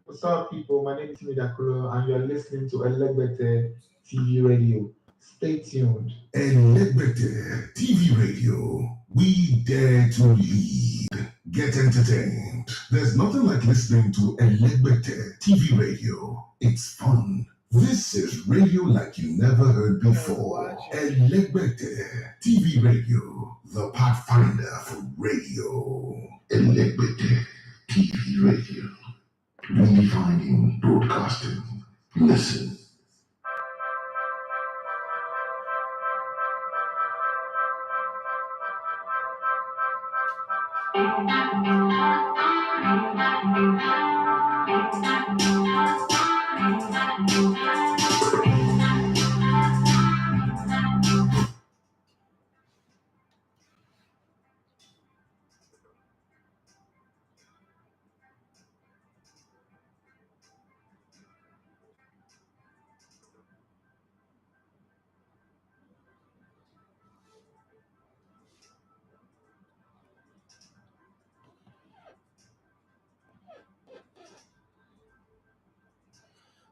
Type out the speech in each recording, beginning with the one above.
What's up, people? My name is Midakolo, and you're listening to Elegbete TV Radio. Stay tuned. Elegbete TV Radio. We dare to lead. Get entertained. There's nothing like listening to Elegbete TV Radio. It's fun. This is radio like you never heard before. Elegbete TV Radio. The pathfinder for radio. Elegbete TV Radio. Redefining broadcasting. Listen.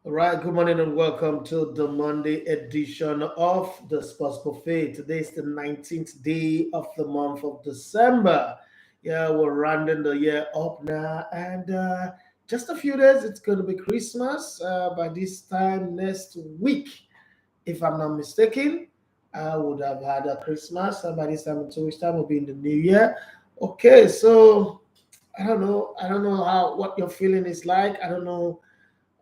All right, good morning and welcome to the Monday edition of the Sports Buffet. Today is the 19th day of the month of December. Yeah, we're rounding the year up now, and just a few days, it's going to be Christmas. By this time next week, if I'm not mistaken, I would have had a Christmas, and by this time in 2 weeks' time, will be in the new year. Okay, so I don't know how what your feeling is like. I don't know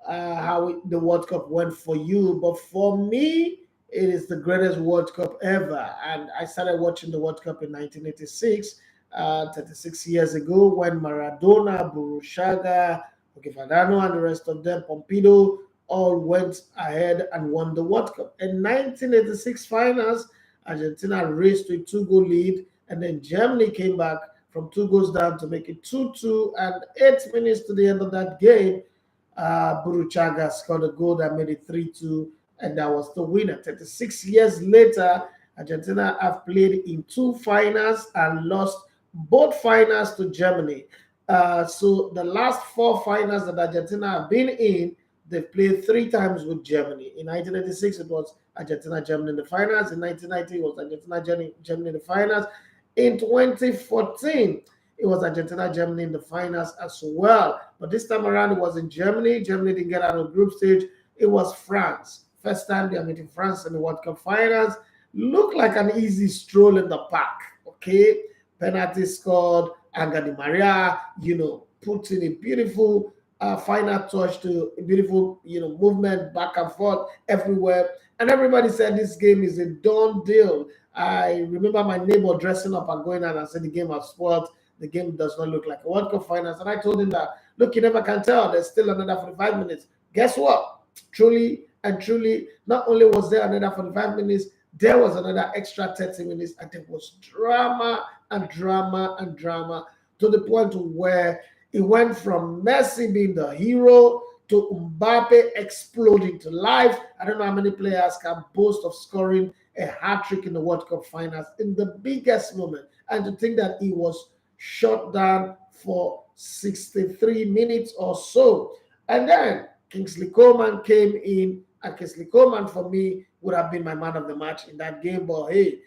how the World Cup went for you, but for me, it is the greatest World Cup ever. And I started watching the World Cup in 1986, 36 years ago, when Maradona, Burushaga, Okefadano, and the rest of them, Pompidou, all went ahead and won the World Cup. In 1986 finals, Argentina raced to a two-goal lead, and then Germany came back from 2 goals down to make it 2-2. And 8 minutes to the end of that game, Buruchaga scored a goal that made it 3-2, and that was the winner. 36 years later, Argentina have played in 2 finals and lost both finals to Germany. So the last 4 finals that Argentina have been in, they've played 3 times with Germany. In 1986, it was Argentina, Germany in the finals. In 1990, it was Argentina, Germany in the finals. In 2014, it was Argentina, Germany in the finals as well. But this time around, it was in Germany. Germany didn't get out of the group stage. It was France. First time they are meeting France in the World Cup finals. Looked like an easy stroll in the park. Okay, penalty scored. Angel Di Maria, put in a beautiful final touch to a beautiful, movement back and forth everywhere. And everybody said this game is a done deal. I remember my neighbor dressing up and going out and said the game was spoiled. The game does not look like a World Cup finals. And I told him that, look, you never can tell. There's still another 45 minutes. Guess what? Truly and truly, not only was there another 45 minutes, there was another extra 30 minutes. And there was drama and drama and drama to the point where it went from Messi being the hero to Mbappe exploding to life. I don't know how many players can boast of scoring a hat-trick in the World Cup finals in the biggest moment. And to think that he was shut down for 63 minutes or so. And then Kingsley Coman came in, and Kingsley Coman for me would have been my man of the match in that game. But hey,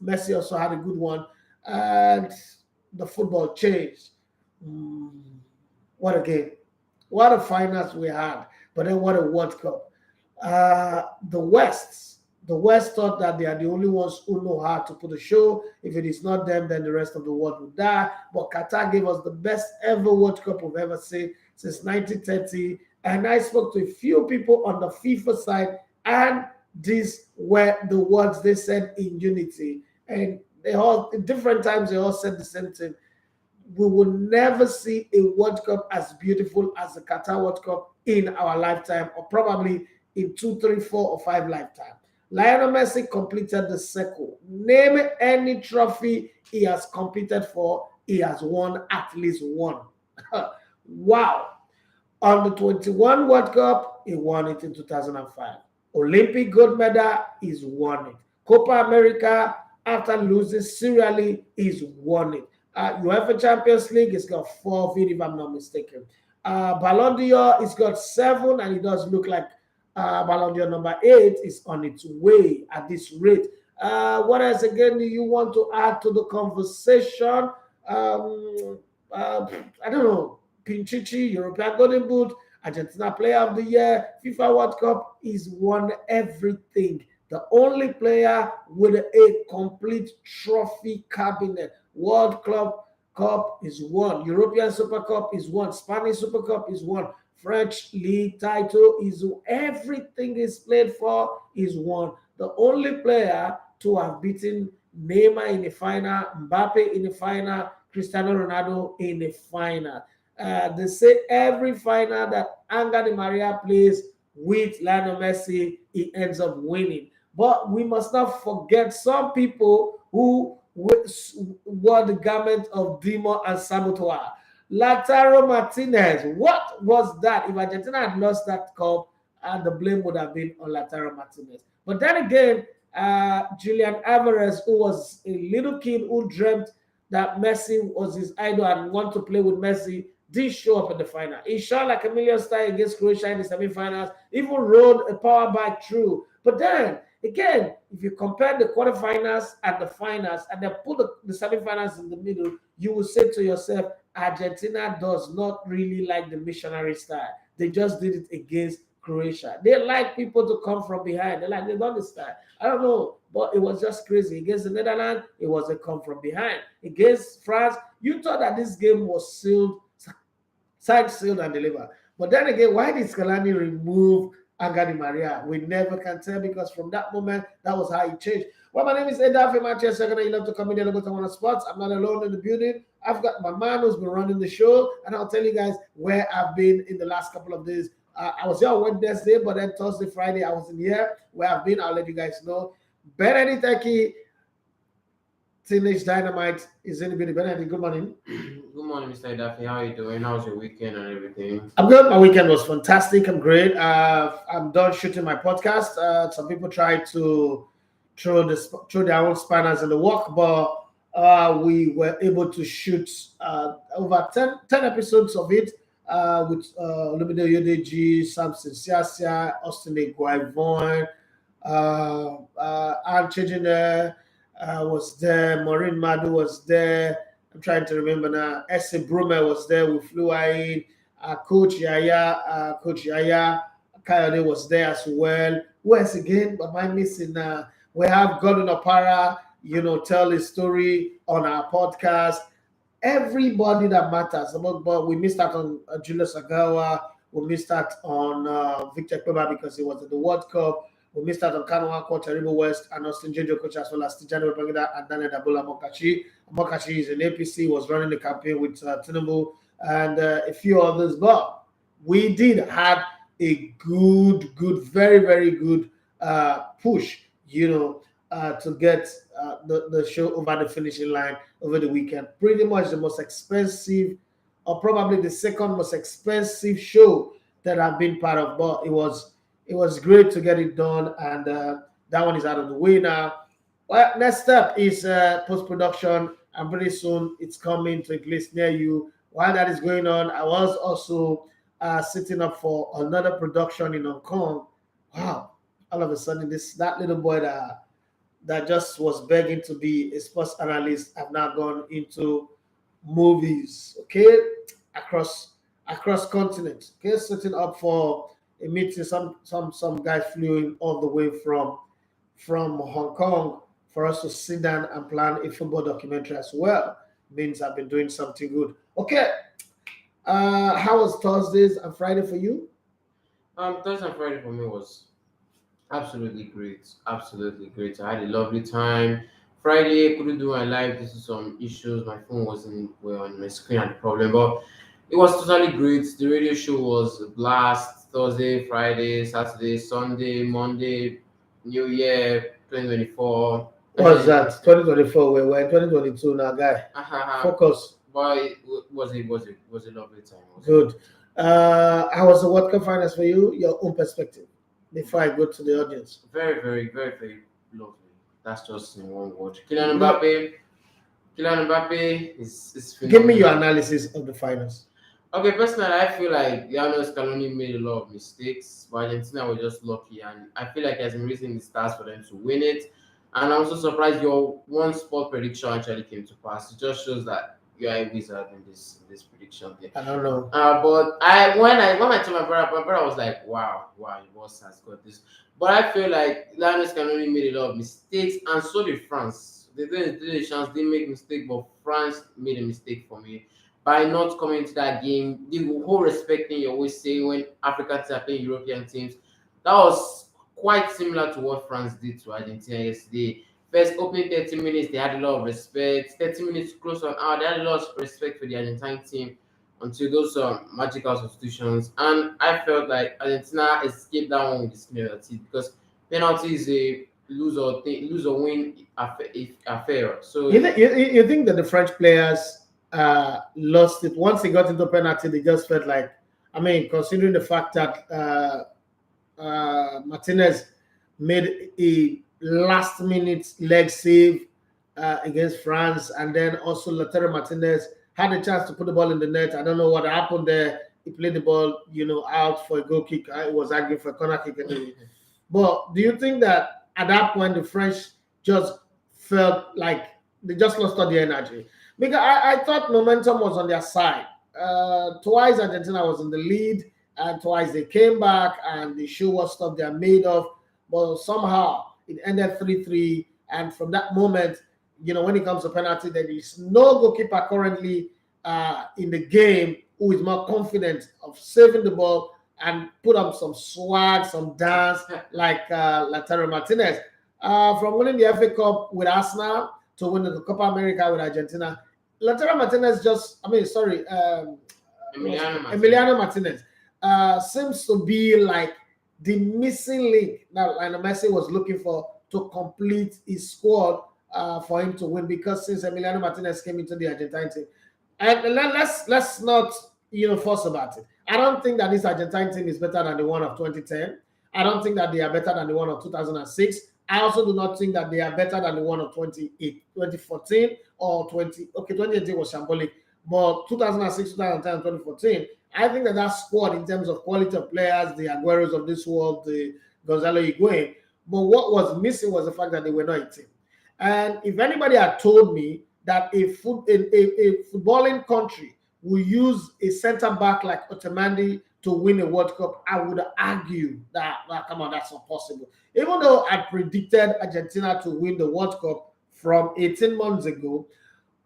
Messi also had a good one, and the football changed. What a game. What a finals we had. But then what a World Cup. The West thought that they are the only ones who know how to put a show. If it is not them, then the rest of the world will die. But Qatar gave us the best ever World Cup we've ever seen since 1930. And I spoke to a few people on the FIFA side, and these were the words they said in unity. And they all, in different times, they all said the same thing. We will never see a World Cup as beautiful as the Qatar World Cup in our lifetime, or probably in 2, 3, 4, or 5 lifetimes. Lionel Messi completed the circle. Name any trophy he has competed for, he has won at least one. Wow. On the 21 World Cup, he won it in 2005. Olympic gold medal, he's won it. Copa America, after losing serially, he's won it. UEFA Champions League, he's got 4 of it, if I'm not mistaken. Ballon d'Or, it's got 7, and it does look like Ballon d'Or number 8 is on its way at this rate. What else again do you want to add to the conversation? I don't know. Pinchichi, European Golden Boot, Argentina Player of the Year, FIFA World Cup. Is won everything. The only player with a complete trophy cabinet. World Club Cup is won. European Super Cup is won. Spanish Super Cup is won. French league title is everything is played for is won. The only player to have beaten Neymar in the final, Mbappe in the final, Cristiano Ronaldo in the final. They say every final that Angel Di Maria plays with Lionel Messi, he ends up winning. But we must not forget some people who wore the garment of Dimo and Saboteur. Lautaro Martinez, what was that? If Argentina had lost that cup, the blame would have been on Lautaro Martinez. But then again, Julian Alvarez, who was a little kid who dreamt that Messi was his idol and wanted to play with Messi, did show up in the final. He shot like a million star against Croatia in the semifinals, even rode a power bike through. But then again, if you compare the quarterfinals and the finals and then put the semifinals in the middle, you will say to yourself, Argentina does not really like the missionary style. They just did it against Croatia. They like people to come from behind. They don't understand. I don't know, but it was just crazy. Against the Netherlands, it was a come from behind. Against France, you thought that this game was signed, sealed, and delivered. But then again, why did Scalani remove Angel Di Maria? We never can tell, because from that moment, that was how it changed. Well, my name is Edafe Manchester. You love to come in the bottom of sports. I'm not alone in the building. I've got my man who's been running the show, and I'll tell you guys where I've been in the last couple of days. I was here on Wednesday, but then Thursday, Friday, I was in here. Where I've been, I'll let you guys know. Benedict Teenage Dynamite is in the building. Benedict, good morning. Good morning, Mr. Daffy. How are you doing? How's your weekend and everything? I'm good. My weekend was fantastic. I'm great. I'm done shooting my podcast. Some people tried to throw their own spanners in the work, but we were able to shoot over 10 episodes of it with Olumide Oyedeji, Samson Siasia, Austin Eguavoin, Anne Chejine was there, Maureen Madu was there. I'm trying to remember now. Esse Brumer was there. We flew in. Coach Yaya Kayode was there as well. Who else again? Am I missing? We have Gordon Opara, tell his story on our podcast. Everybody that matters. But we missed out on Julius Agawa. We missed out on Victor Kweba because he was at the World Cup. We missed out on Kano Akko, Terrible West, and Austin Jojo coach, as well as Tijani Babangida and Daniel Dabola Mokachi. Mokachi is an APC, was running the campaign with Tinubu and a few others. But we did have a good, very, very good push, to get the show over the finishing line over the weekend. Pretty much the most expensive, or probably the second most expensive show that I've been part of. But it was great to get it done, and that one is out of the way now. Well, next step is post-production, and pretty soon it's coming to a place near you. While that is going on, I was also sitting up for another production in Hong Kong. Wow! All of a sudden, that little boy that just was begging to be a sports analyst have now gone into movies. Okay, across continents. Okay, setting up for a meeting. Some guys flew in all the way from Hong Kong for us to sit down and plan a football documentary as well. Means I've been doing something good. Okay. How was Thursdays and Friday for you? Thursday and Friday for me was absolutely great. Absolutely great. I had a lovely time. Friday couldn't do my live due to some issues. My phone wasn't well on my screen had a problem, but it was totally great. The radio show was a blast. Thursday, Friday, Saturday, Sunday, Monday, New Year, 2024. What's that? 2024. We're in 2022 now, guy. Focus. But it was a lovely time. Good. How was the World Cup finals for you? Your own perspective before I go to the audience. Very, very, very, very lovely. That's just in one word. Kylian Mbappe is Give me your analysis of the finals. Okay, personally, I feel like Lionel Scaloni made a lot of mistakes, but Argentina were just lucky, and I feel like there's been reason the stars for them to win it. And I'm so surprised your one sport prediction actually came to pass. It just shows that you are a wizard in this prediction thing. I don't know. But when I told my brother was like, wow, your boss has got this. But I feel like Lionel Scaloni made a lot of mistakes, and so did France. They did a chance, they make mistake, but France made a mistake for me by not coming to that game. The whole respect thing you always say when Africans are playing European teams, that was quite similar to what France did to Argentina yesterday. First opening 30 minutes, they had a lot of respect. 30 minutes close on hour, they had a lot of respect for the Argentine team until those magical substitutions. And I felt like Argentina escaped that one with the skin of their teeth because penalty is a lose or win affair. So You think that the French players lost it once they got into penalty? They just felt like, I mean, considering the fact that Martinez made a last minute leg save against France, and then also Lautaro Martinez had a chance to put the ball in the net. I don't know what happened there. He played the ball, out for a goal kick. I was arguing for a corner kick anyway. But do you think that at that point the French just felt like they just lost all the energy? Because I thought momentum was on their side. Twice Argentina was in the lead, and twice they came back and they showed what stuff they're made of. But somehow it ended 3-3. And from that moment, when it comes to penalty, there is no goalkeeper currently in the game who is more confident of saving the ball and put up some swag, some dance like Lautaro Martinez. From winning the FA Cup with Arsenal to winning the Copa America with Argentina, Lautaro Martinez Emiliano Martinez seems to be like the missing link that Lionel Messi was looking for to complete his squad for him to win, because since Emiliano Martinez came into the Argentine team, and let's not fuss about it. I don't think that this Argentine team is better than the one of 2010. I don't think that they are better than the one of 2006. I also do not think that they are better than the one of 2014 or 2018 was shambolic, but 2006, 2010, 2014. I think that squad in terms of quality of players, the Agueros of this world, the Gonzalo Higuain, but what was missing was the fact that they were not a team. And if anybody had told me that a footballing country will use a center back like Otamendi to win a World Cup, I would argue that come on, that's not possible. Even though I predicted Argentina to win the World Cup from 18 months ago,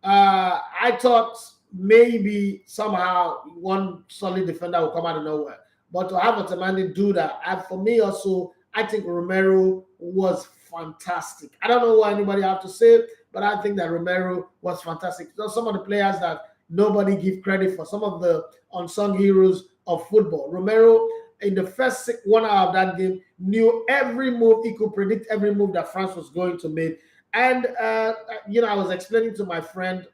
I thought maybe somehow one solid defender will come out of nowhere. But to have Otamendi do that, and for me also, I think Romero was fantastic. I don't know what anybody have to say, but I think that Romero was fantastic. So some of the players that nobody give credit for, some of the unsung heroes of football. Romero, in the first 1 hour of that game, knew every move. He could predict every move that France was going to make. And, I was explaining to my friend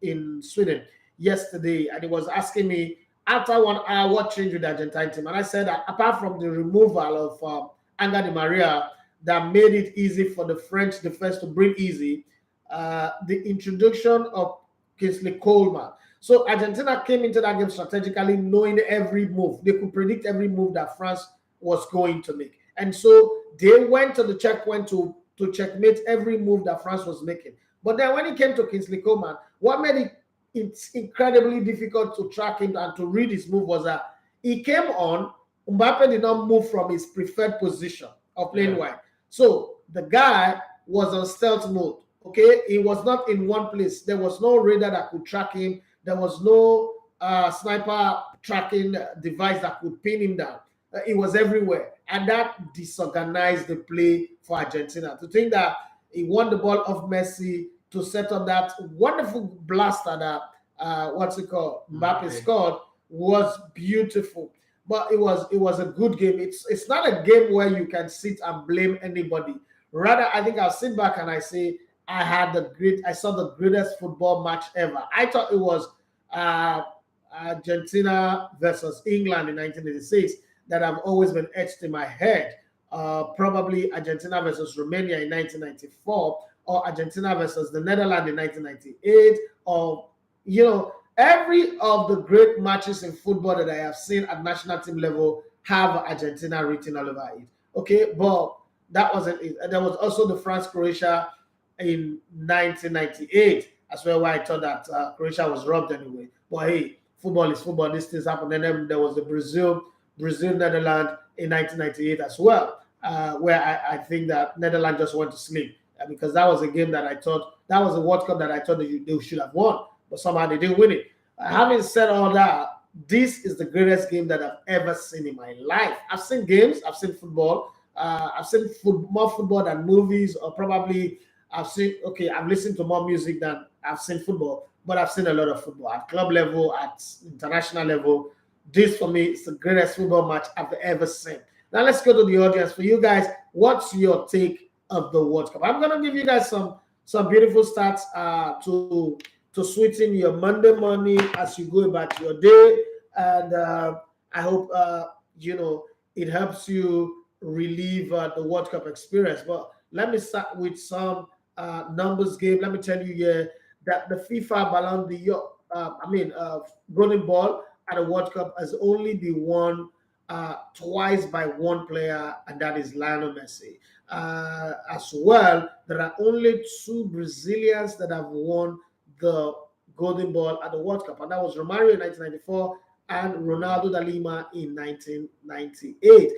in Sweden yesterday, and he was asking me, after 1 hour, what changed with the Argentine team? And I said that apart from the removal of Angel Di Maria that made it easy for the French defense to breathe easy, the introduction of Kingsley Coleman. So Argentina came into that game strategically knowing every move. They could predict every move that France was going to make. And so they went to the checkpoint to checkmate every move that France was making. But then when it came to Kingsley Coleman, what made it's incredibly difficult to track him and to read his move was that he came on, Mbappe did not move from his preferred position of playing wide. So the guy was on stealth mode. Okay, he was not in one place. There was no radar that could track him. There was no sniper tracking device that could pin him down. It was everywhere, and that disorganized the play for Argentina. To think that he won the ball off Messi to set up that wonderful blaster that Mbappe scored was beautiful. But it was a good game. It's not a game where you can sit and blame anybody. Rather, I think I'll sit back and I say I saw the greatest football match ever. I thought it was Argentina versus England in 1986 that have always been etched in my head. Probably Argentina versus Romania in 1994, or Argentina versus the Netherlands in 1998, or every of the great matches in football that I have seen at national team level have Argentina written all over it. Okay, but that wasn't it. And there was also the France-Croatia in 1998 as well, where I thought that Croatia was robbed anyway. But hey, football is football. These things happen. And then there was the Brazil-Netherlands in 1998 as well, where I think that Netherlands just went to sleep because that was a game that I thought, that was a World Cup that I thought they should have won, but somehow they didn't win it. Having said all that, this is the greatest game that I've ever seen in my life. I've seen games, I've seen football, I've seen more football than movies, or probably I've listened to more music than I've seen football, but I've seen a lot of football at club level, at international level. This for me is the greatest football match I've ever seen. Now let's go to the audience. For you guys, what's your take of the World Cup? I'm gonna give you guys some beautiful stats to sweeten your Monday morning as you go about your day, and I hope it helps you relieve the World Cup experience. But let me start with some numbers game. Let me tell you here that the FIFA Ballon d'Or, Golden Ball at the World Cup has only been won twice by one player, and that is Lionel Messi. As well, there are only two Brazilians that have won the Golden Ball at the World Cup, and that was Romario in 1994 and Ronaldo da Lima in 1998.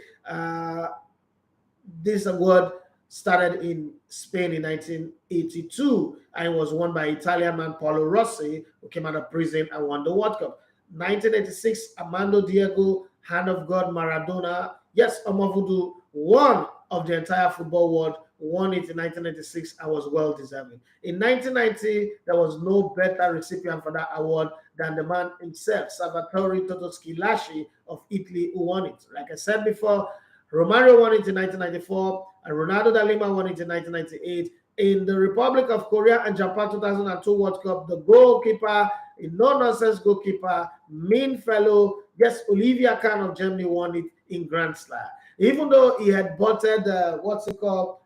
This award started in Spain in 1982 and was won by Italian man Paolo Rossi, who came out of prison and won the World Cup. 1986, Armando Diego, Hand of God Maradona, yes, Omovudu, one of the entire football world, won it in 1986 and was well deserving. In 1990, there was no better recipient for that award than the man himself, Salvatore Totoschi of Italy, who won it. Like I said before, Romario won it in 1994 and Ronaldo da Lima won it in 1998. In the Republic of Korea and Japan 2002 World Cup, the goalkeeper, a no-nonsense goalkeeper, mean fellow, yes, Olivia Kahn of Germany won it in Grand Slam. Even though he had botted, what's the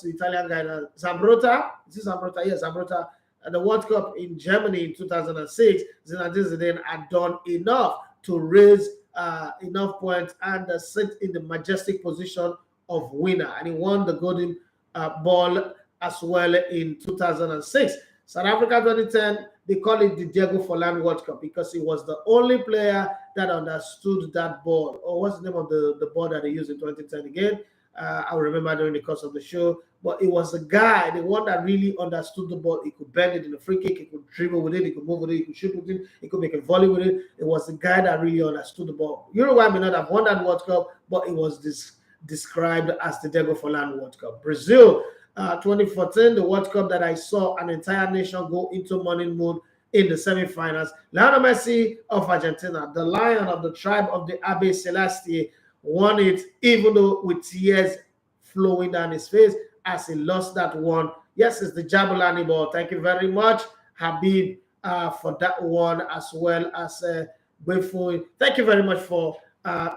Italian guy now? Zambrotta? Is this Zambrotta? Yes, Zambrotta. At the World Cup in Germany in 2006, Zinedine Zidane had done enough to raise enough points and sit in the majestic position of winner. And he won the Golden Ball as well in 2006. South Africa 2010, they call it the Diego Forlan World Cup because he was the only player that understood that ball. Or what's the name of the ball that they used in 2010 again? I'll remember during the course of the show. But it was the guy, the one that really understood the ball. He could bend it in a free kick, he could dribble with it, he could move with it, he could shoot with it, he could make a volley with it. It was the guy that really understood the ball. Uruguay may not have won that World Cup, but it was described as the Diego Forlan World Cup. Brazil 2014, the World Cup that I saw an entire nation go into mourning mood in the semifinals. Lionel Messi of Argentina, the lion of the tribe of the Abe Celeste, won it, even though with tears flowing down his face as he lost that one. Yes, it's the Jabulani ball. Thank you very much, Habib, for that one, as well as Befui. Thank you very much for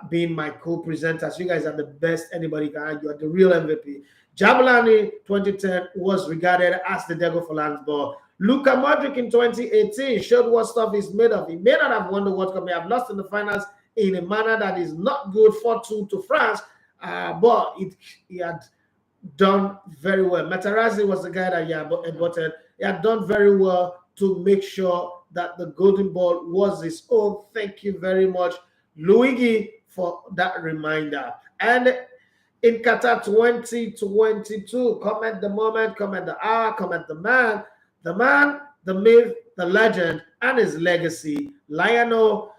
being my co-presenters. You guys are the best anybody can. You are the real MVP. Jabulani 2010 was regarded as the Diego Forlan ball. Luka Modric in 2018 showed what stuff is made of. He may not have won the World Cup, may have lost in the finals in a manner that is not good, 4-2 to France, but he had done very well. Materazzi was the guy that he had voted. He had done very well to make sure that the Golden Ball was his own. Thank you very much, Luigi, for that reminder. And in Qatar 2022, comment the moment, comment the hour, comment the man, the myth, the legend, and his legacy, Lionel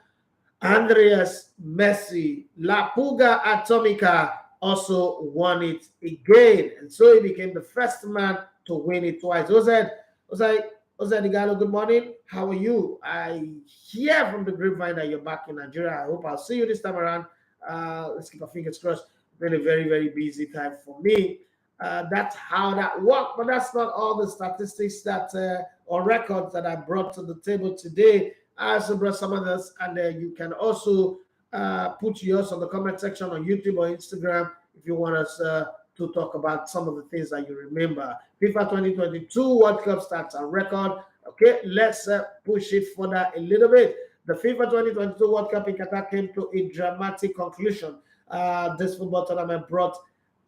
Andreas Messi, La Puga Atomica, also won it again. And so he became the first man to win it twice. Ozed Igalo, good morning. How are you? I hear from the grapevine that you're back in Nigeria. I hope I'll see you this time around. Let's keep our fingers crossed. Been a very, very busy time for me. That's how that worked. But that's not all the statistics that or records that I brought to the table today. I also brought some others, and you can also put yours on the comment section on YouTube or Instagram if you want us to talk about some of the things that you remember. FIFA 2022 World Cup stats and record. Okay, let's push it further a little bit. The FIFA 2022 World Cup in Qatar came to a dramatic conclusion. This football tournament brought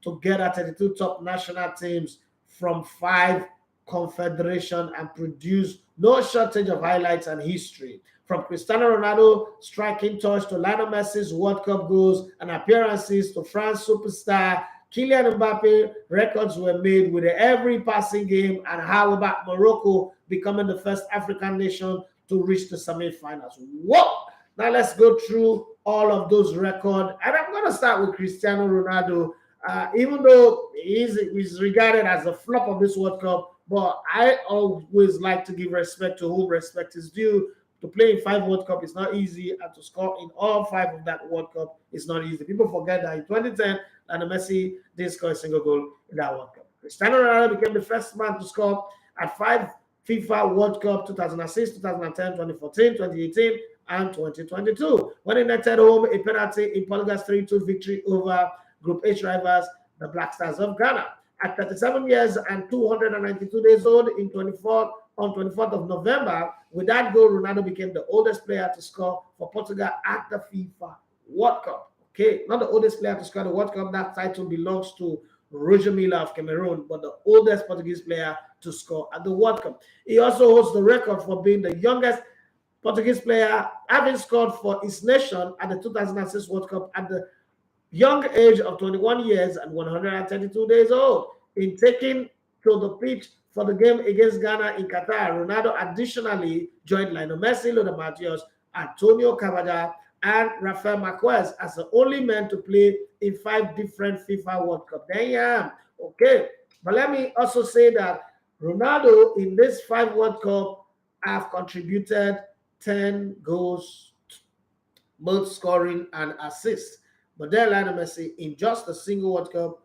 together 32 top national teams from 5 confederations and produced no shortage of highlights and history. From Cristiano Ronaldo striking touch to Lionel Messi's World Cup goals and appearances to France superstar Kylian Mbappe, records were made with every passing game. And how about Morocco becoming the first African nation to reach the semi-finals? Whoa! Now let's go through all of those records. And I'm going to start with Cristiano Ronaldo. Even though he's regarded as the flop of this World Cup, but I always like to give respect to whom respect is due. To play in 5 World Cup is not easy, and to score in all 5 of that World Cup is not easy. People forget that in 2010, Lionel Messi didn't score a single goal in that World Cup. Cristiano Ronaldo became the first man to score at 5 FIFA World Cup 2006, 2010, 2014, 2018, and 2022. When he netted home a penalty in Portugal's 3-2 victory over Group H rivals, the Black Stars of Ghana. At 37 years and 292 days old on 24th of November, with that goal, Ronaldo became the oldest player to score for Portugal at the FIFA World Cup. Okay, not the oldest player to score the World Cup. That title belongs to Roger Milla of Cameroon, but the oldest Portuguese player to score at the World Cup. He also holds the record for being the youngest Portuguese player having scored for his nation at the 2006 World Cup at the young age of 21 years and 132 days old. In taking to the pitch for the game against Ghana in Qatar, Ronaldo additionally joined Lionel Messi, Lothar Matthäus, Antonio Cavada, and Rafael Marquez as the only men to play in 5 different FIFA World Cup. Damn. Okay. But let me also say that Ronaldo in this 5 World Cup have contributed 10 goals, both scoring and assists. But then Lionel Messi, in just a single World Cup,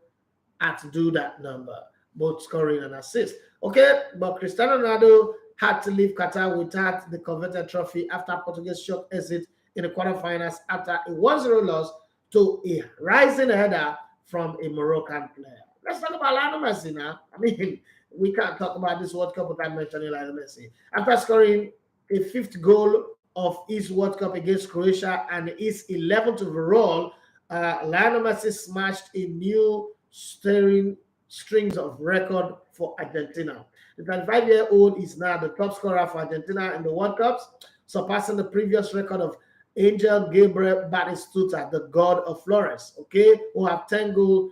had to do that number, both scoring and assists. Okay, but Cristiano Ronaldo had to leave Qatar without the coveted trophy after Portugal's shock exit in the quarterfinals after a 1-0 loss to a rising header from a Moroccan player. Let's talk about Lionel Messi now. I mean, we can't talk about this World Cup without mentioning Lionel Messi. After scoring a 5th goal of his World Cup against Croatia and his 11th overall, Lionel Messi smashed a new strings of record for Argentina. The 25-year-old is now the top scorer for Argentina in the World Cups, surpassing the previous record of Angel Gabriel Batistuta, the god of Flores, okay, who have 10 goals,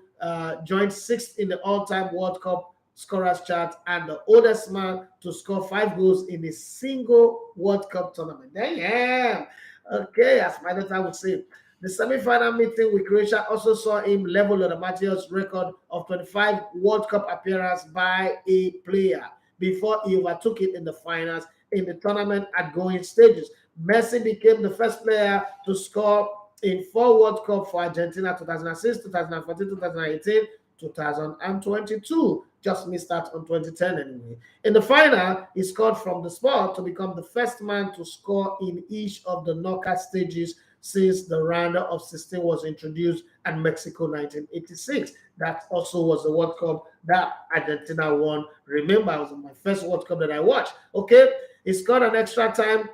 joined 6th in the all-time World Cup scorers chart, and the oldest man to score 5 goals in a single World Cup tournament. Damn. Okay, as my daughter would say. The semi-final meeting with Croatia also saw him level Lothar Matthäus' record of 25 World Cup appearances by a player before he overtook it in the finals in the tournament at going stages. Messi became the first player to score in 4 World Cup for Argentina, 2006, 2014, 2018, 2022. Just missed that on 2010 anyway. In the final, he scored from the spot to become the first man to score in each of the knockout stages since the round of 16 was introduced at Mexico 1986. That also was the World Cup that Argentina won. Remember, it was my first World Cup that I watched. Okay, he scored an extra time,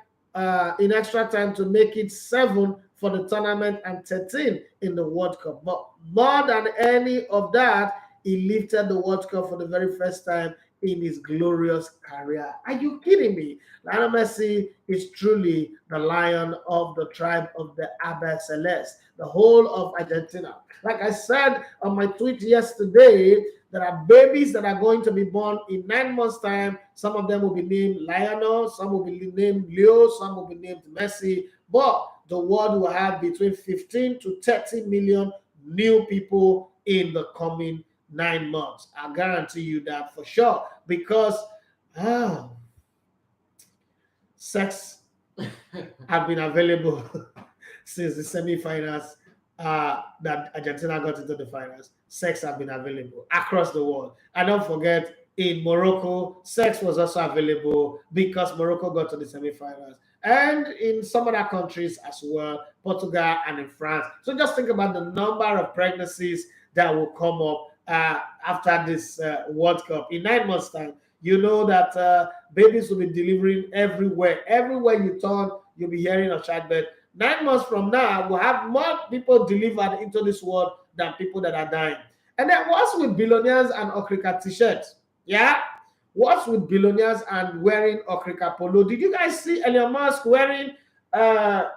in extra time to make it 7 for the tournament and 13 in the World Cup. But more than any of that, he lifted the World Cup for the very first time in his glorious career. Are you kidding me? Lionel Messi is truly the lion of the tribe of the Abe Celeste, the whole of Argentina. Like I said on my tweet yesterday, there are babies that are going to be born in 9 months' time. Some of them will be named Lionel, some will be named Leo, some will be named Messi. But the world will have between 15 to 30 million new people in the coming 9 months. I guarantee you that for sure, because sex have been available since the semi-finals that Argentina got into the finals. Sex have been available across the world. And don't forget, in Morocco, sex was also available because Morocco got to the semi-finals. And in some other countries as well, Portugal and in France. So just think about the number of pregnancies that will come up after this World Cup in 9 months' time. You know that babies will be delivering everywhere. Everywhere you turn, you'll be hearing of childbirth. 9 months from now, we'll have more people delivered into this world than people that are dying. And then what's with billionaires and Okrika t-shirts? Yeah? What's with billionaires and wearing Okrika polo? Did you guys see Elon Musk wearing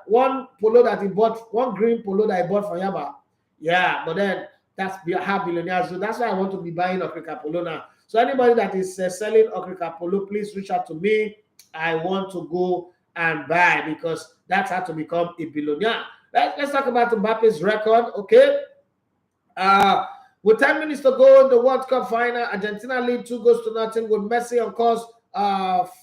one polo that he bought, one green polo that he bought for Yaba? Yeah, but then that's how billionaires do. That's why I want to be buying Okrika polo now. So anybody that is selling Okrika polo, please reach out to me. I want to go and buy because that's how to become a billionaire. Let's talk about Mbappe's record, okay? With 10 minutes to go in the World Cup final, Argentina lead 2-0 with Messi on course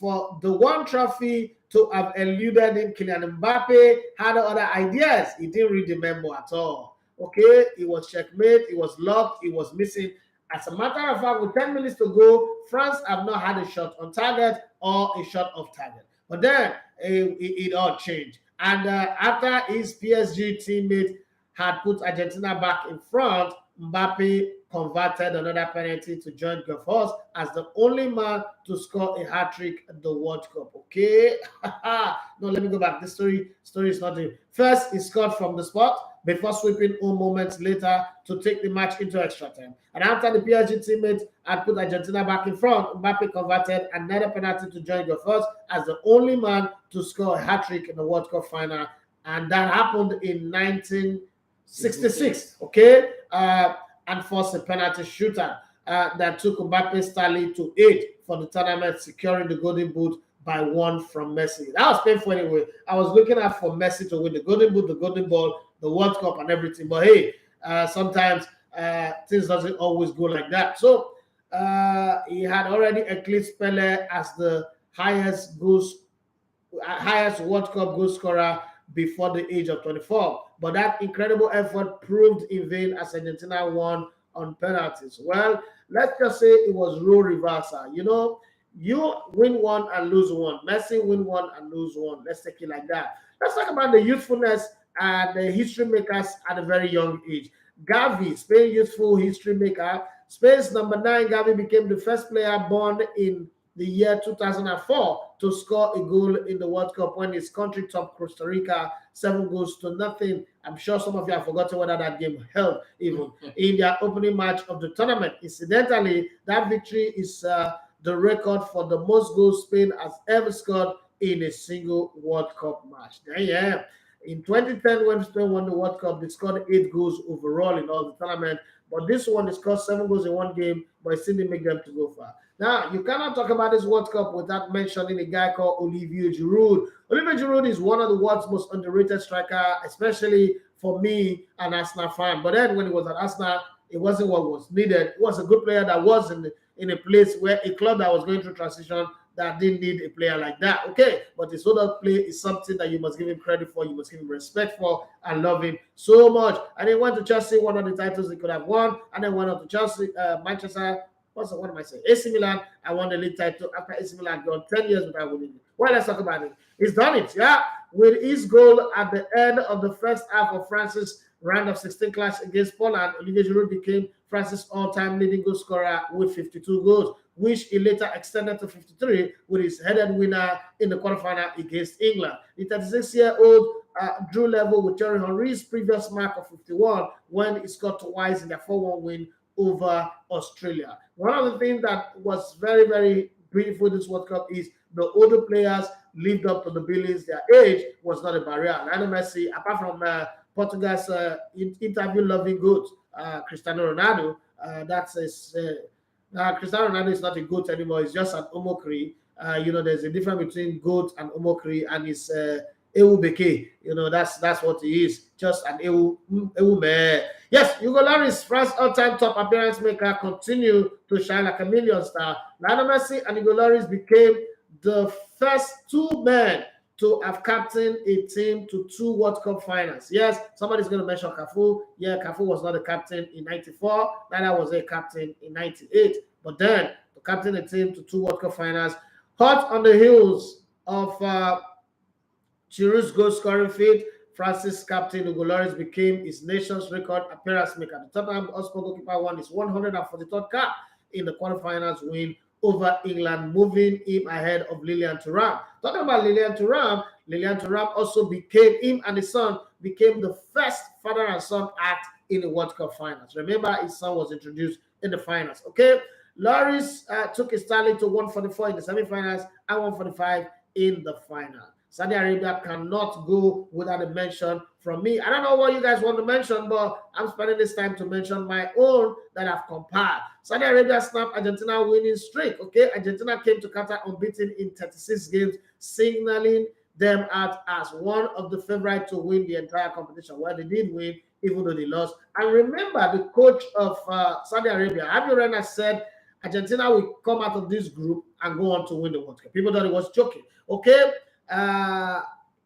for the one trophy to have eluded him. Kylian Mbappe had other ideas. He didn't read the memo at all. Okay, it was checkmate, it was locked, it was missing. As a matter of fact, with 10 minutes to go, France have not had a shot on target or a shot off target. But then it all changed. And after his PSG teammate had put Argentina back in front, Mbappe converted another penalty to join Gavos as the only man to score a hat-trick at the World Cup. Okay? No, let me go back. This story is not the first. He scored from the spot before sweeping home moments later to take the match into extra time. And after the PSG teammate had put Argentina back in front, Mbappe converted another penalty to join Gavos as the only man to score a hat-trick in the World Cup final. And that happened in 1966. Okay? And forced a penalty shooter that took Mbappe's tally to 8 for the tournament, securing the Golden Boot by 1 from Messi. That was painful anyway. I was looking out for Messi to win the Golden Boot, the Golden Ball, the World Cup, and everything. But hey, sometimes things doesn't always go like that. So he had already eclipsed Pele as the highest World Cup goal scorer before the age of 24. But that incredible effort proved in vain as Argentina won on penalties. Well, let's just say it was role reversal. You know, you win one and lose one. Messi win one and lose one. Let's take it like that. Let's talk about the youthfulness and the history makers at a very young age. Gavi, Spain youthful history maker. Spain's number 9, Gavi, became the first player born in the year 2004 to score a goal in the World Cup when his country topped Costa Rica 7-0. I'm sure some of you have forgotten whether that game held even in their opening match of the tournament. Incidentally, that victory is the record for the most goals Spain has ever scored in a single World Cup match. Yeah. In 2010, when Spain won the World Cup, they scored 8 goals overall in all the tournament. But this one, they scored 7 goals in one game, but it still didn't make them to go far. Now, you cannot talk about this World Cup without mentioning a guy called Olivier Giroud. Olivier Giroud is one of the world's most underrated striker, especially for me, an Arsenal fan. But then when he was at Arsenal, it wasn't what was needed. It was a good player that was in a place where a club that was going through transition that didn't need a player like that. Okay, but his other play is something that you must give him credit for, you must give him respect for, and love him so much. And he went to Chelsea, one of the titles he could have won, and then went up to Chelsea, Manchester. What am I saying? AC Milan. I won the league title after AC Milan had gone 10 years without winning it. Well, let's talk about it. He's done it, yeah, with his goal at the end of the first half of France's round of 16 clash against Poland. Olivier Giroud became France's all-time leading goal scorer with 52 goals, which he later extended to 53 with his headed winner in the quarterfinal against England. The 36-year-old drew level with Thierry Henry's previous mark of 51 when he scored twice in their 4-1 win over Australia. One of the things that was very, very beautiful this World Cup is the older players lived up to the billings. Their age was not a barrier. Lionel Messi, apart from Portugal's interview-loving goat, Cristiano Ronaldo, Cristiano Ronaldo is not a goat anymore. He's just an omokri. There's a difference between goat and omokri, and it's Ewu Beke. That's what he is. Just an Ewu man. Yes, Hugo Lloris, France's all-time top appearance maker, continue to shine like a million star. Lionel Messi and Hugo Lloris became the first 2 men to have captained a team to 2 World Cup finals. Yes, somebody's going to mention Cafu. Yeah, Cafu was not a captain in 94. Neither was a captain in 98. But then, to captain a team to 2 World Cup finals, hot on the heels of Giroud's goal-scoring feat, France's captain Hugo Lloris became his nation's record appearance maker. The Tottenham Hotspur goalkeeper won his 143rd cap in the quarterfinals win over England, moving him ahead of Lilian Thuram. Talking about Lilian Thuram also became, him and his son became the first father and son act in the World Cup finals. Remember, his son was introduced in the finals. Okay, Loris took his tally to 144 in the semifinals and 145 in the final. Saudi Arabia cannot go without a mention from me. I don't know what you guys want to mention, but I'm spending this time to mention my own that I've compiled. Saudi Arabia snapped Argentina winning streak. Okay, Argentina came to Qatar unbeaten in 36 games, signaling them out as one of the favorites to win the entire competition. Well, they did win, even though they lost. And remember, the coach of Saudi Arabia, Javier Reina, said Argentina will come out of this group and go on to win the World Cup. People thought he was joking. Okay,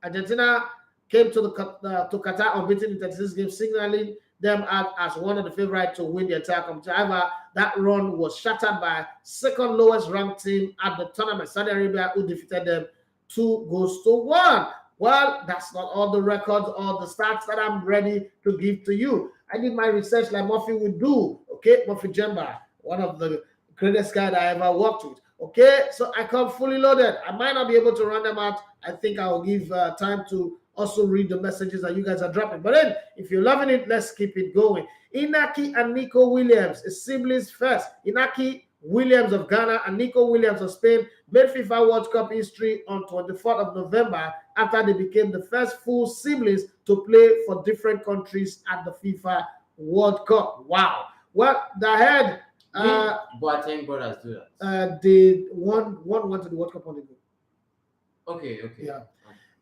Argentina came to Qatar unbeaten in 36 games, signaling them out as one of the favorites to win the entire competition. However, that run was shattered by second lowest ranked team at the tournament, Saudi Arabia, who defeated them 2-1. Well, that's not all the records or the stats that I'm ready to give to you. I did my research like Murphy would do. Okay, Murphy Jemba, one of the greatest guys I ever worked with. Okay, so I come fully loaded. I might not be able to run them out. I think I will give time to also read the messages that you guys are dropping. But then, if you're loving it, let's keep it going. Inaki and Nico Williams, is siblings first. Inaki Williams of Ghana and Nico Williams of Spain made FIFA World Cup history on 24th of November after they became the first full siblings to play for different countries at the FIFA World Cup. Wow. Well, the head... Boateng brothers do that. One went to the World Cup on the go. Okay. Yeah.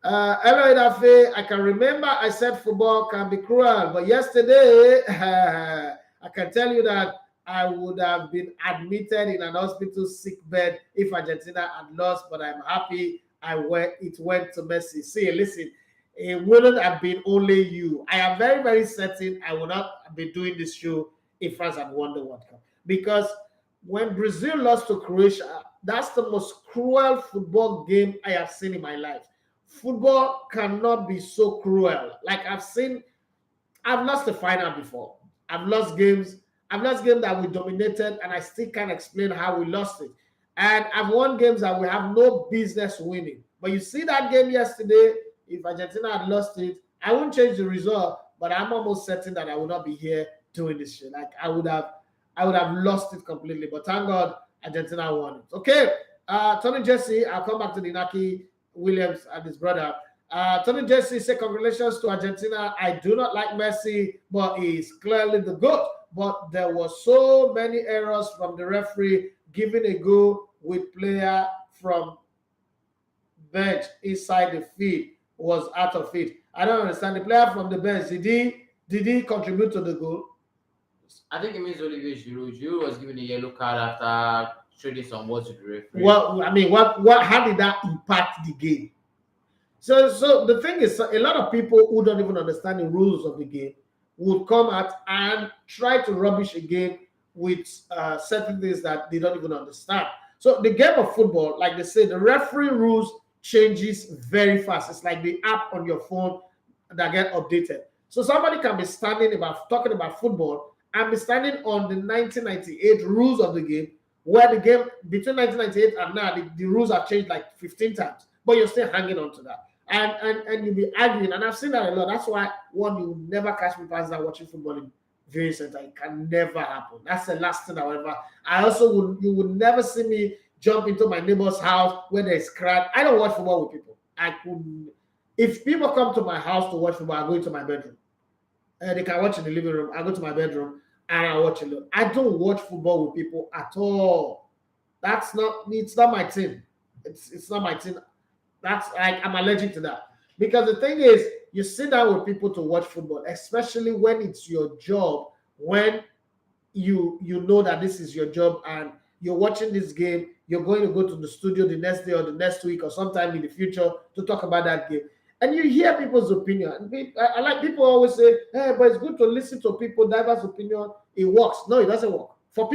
Hello, Idafe. I can remember I said football can be cruel, but yesterday I can tell you that I would have been admitted in an hospital sick bed if Argentina had lost, but I'm happy it went to Messi. See, listen, it wouldn't have been only you. I am very, very certain I would not be doing this show if France had won the World Cup. Because when Brazil lost to Croatia, that's the most cruel football game I have seen in my life. Football cannot be so cruel. Like I've lost the final before. I've lost games that we dominated, and I still can't explain how we lost it. And I've won games that we have no business winning. But you see that game yesterday, if Argentina had lost it, I wouldn't change the result, but I'm almost certain that I would not be here doing this shit. Like I would have lost it completely. But thank God Argentina won it. Okay. Tony Jesse, I'll come back to the Inaki Williams and his brother. Tony Jesse said, congratulations to Argentina. I do not like Messi, but he's clearly the GOAT. But there were so many errors from the referee giving a goal with player from bench inside the field was out of it. I don't understand. The player from the bench, did he contribute to the goal? I think it means Olivier Giroud. Giroud was given a yellow card after trading some words with the referee. Well, I mean, how did that impact the game? So the thing is, a lot of people who don't even understand the rules of the game would come out and try to rubbish a game with certain things that they don't even understand. So the game of football, like they say, the referee rules changes very fast. It's like the app on your phone that get updated. So somebody can be talking about football and be standing on the 1998 rules of the game, where the game between 1998 and now, the rules have changed like 15 times, but you're still hanging on to that. And you'll be arguing, and I've seen that a lot. That's why you will never catch me past that watching football in viewing center. It can never happen. That's the last thing, however. You would never see me jump into my neighbor's house where there's crowd. I don't watch football with people. If people come to my house to watch football, I go into my bedroom. They can watch in the living room. I go to my bedroom and I watch alone. I don't watch football with people at all. It's not my thing. It's not my thing. That's like, I'm allergic to that. Because the thing is, you sit down with people to watch football, especially when it's your job, when you know that this is your job and you're watching this game, you're going to go to the studio the next day or the next week or sometime in the future to talk about that game. And you hear people's opinion. I like people always say, hey, but it's good to listen to people, diverse opinion. It works. No, it doesn't work. For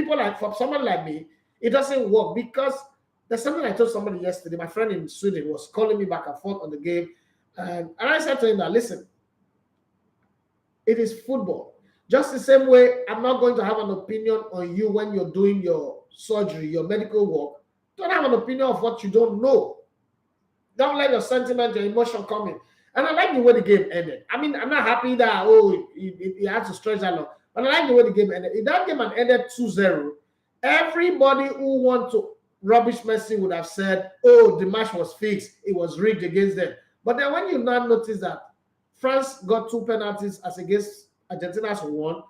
someone like me, it doesn't work because there's something I told somebody yesterday. My friend in Sweden was calling me back and forth on the game. And I said to him that, listen, it is football. Just the same way, I'm not going to have an opinion on you when you're doing your surgery, your medical work, Don't have an opinion of what you don't know. Don't let your sentiment, your emotion come in. And I like the way the game ended. I mean, I'm not happy that, it had to stretch that long. But I like the way the game ended. If that game had ended 2-0, everybody who want to rubbish Messi would have said, oh, the match was fixed. It was rigged against them. But then when you now notice that France got 2 penalties as against Argentina's 1,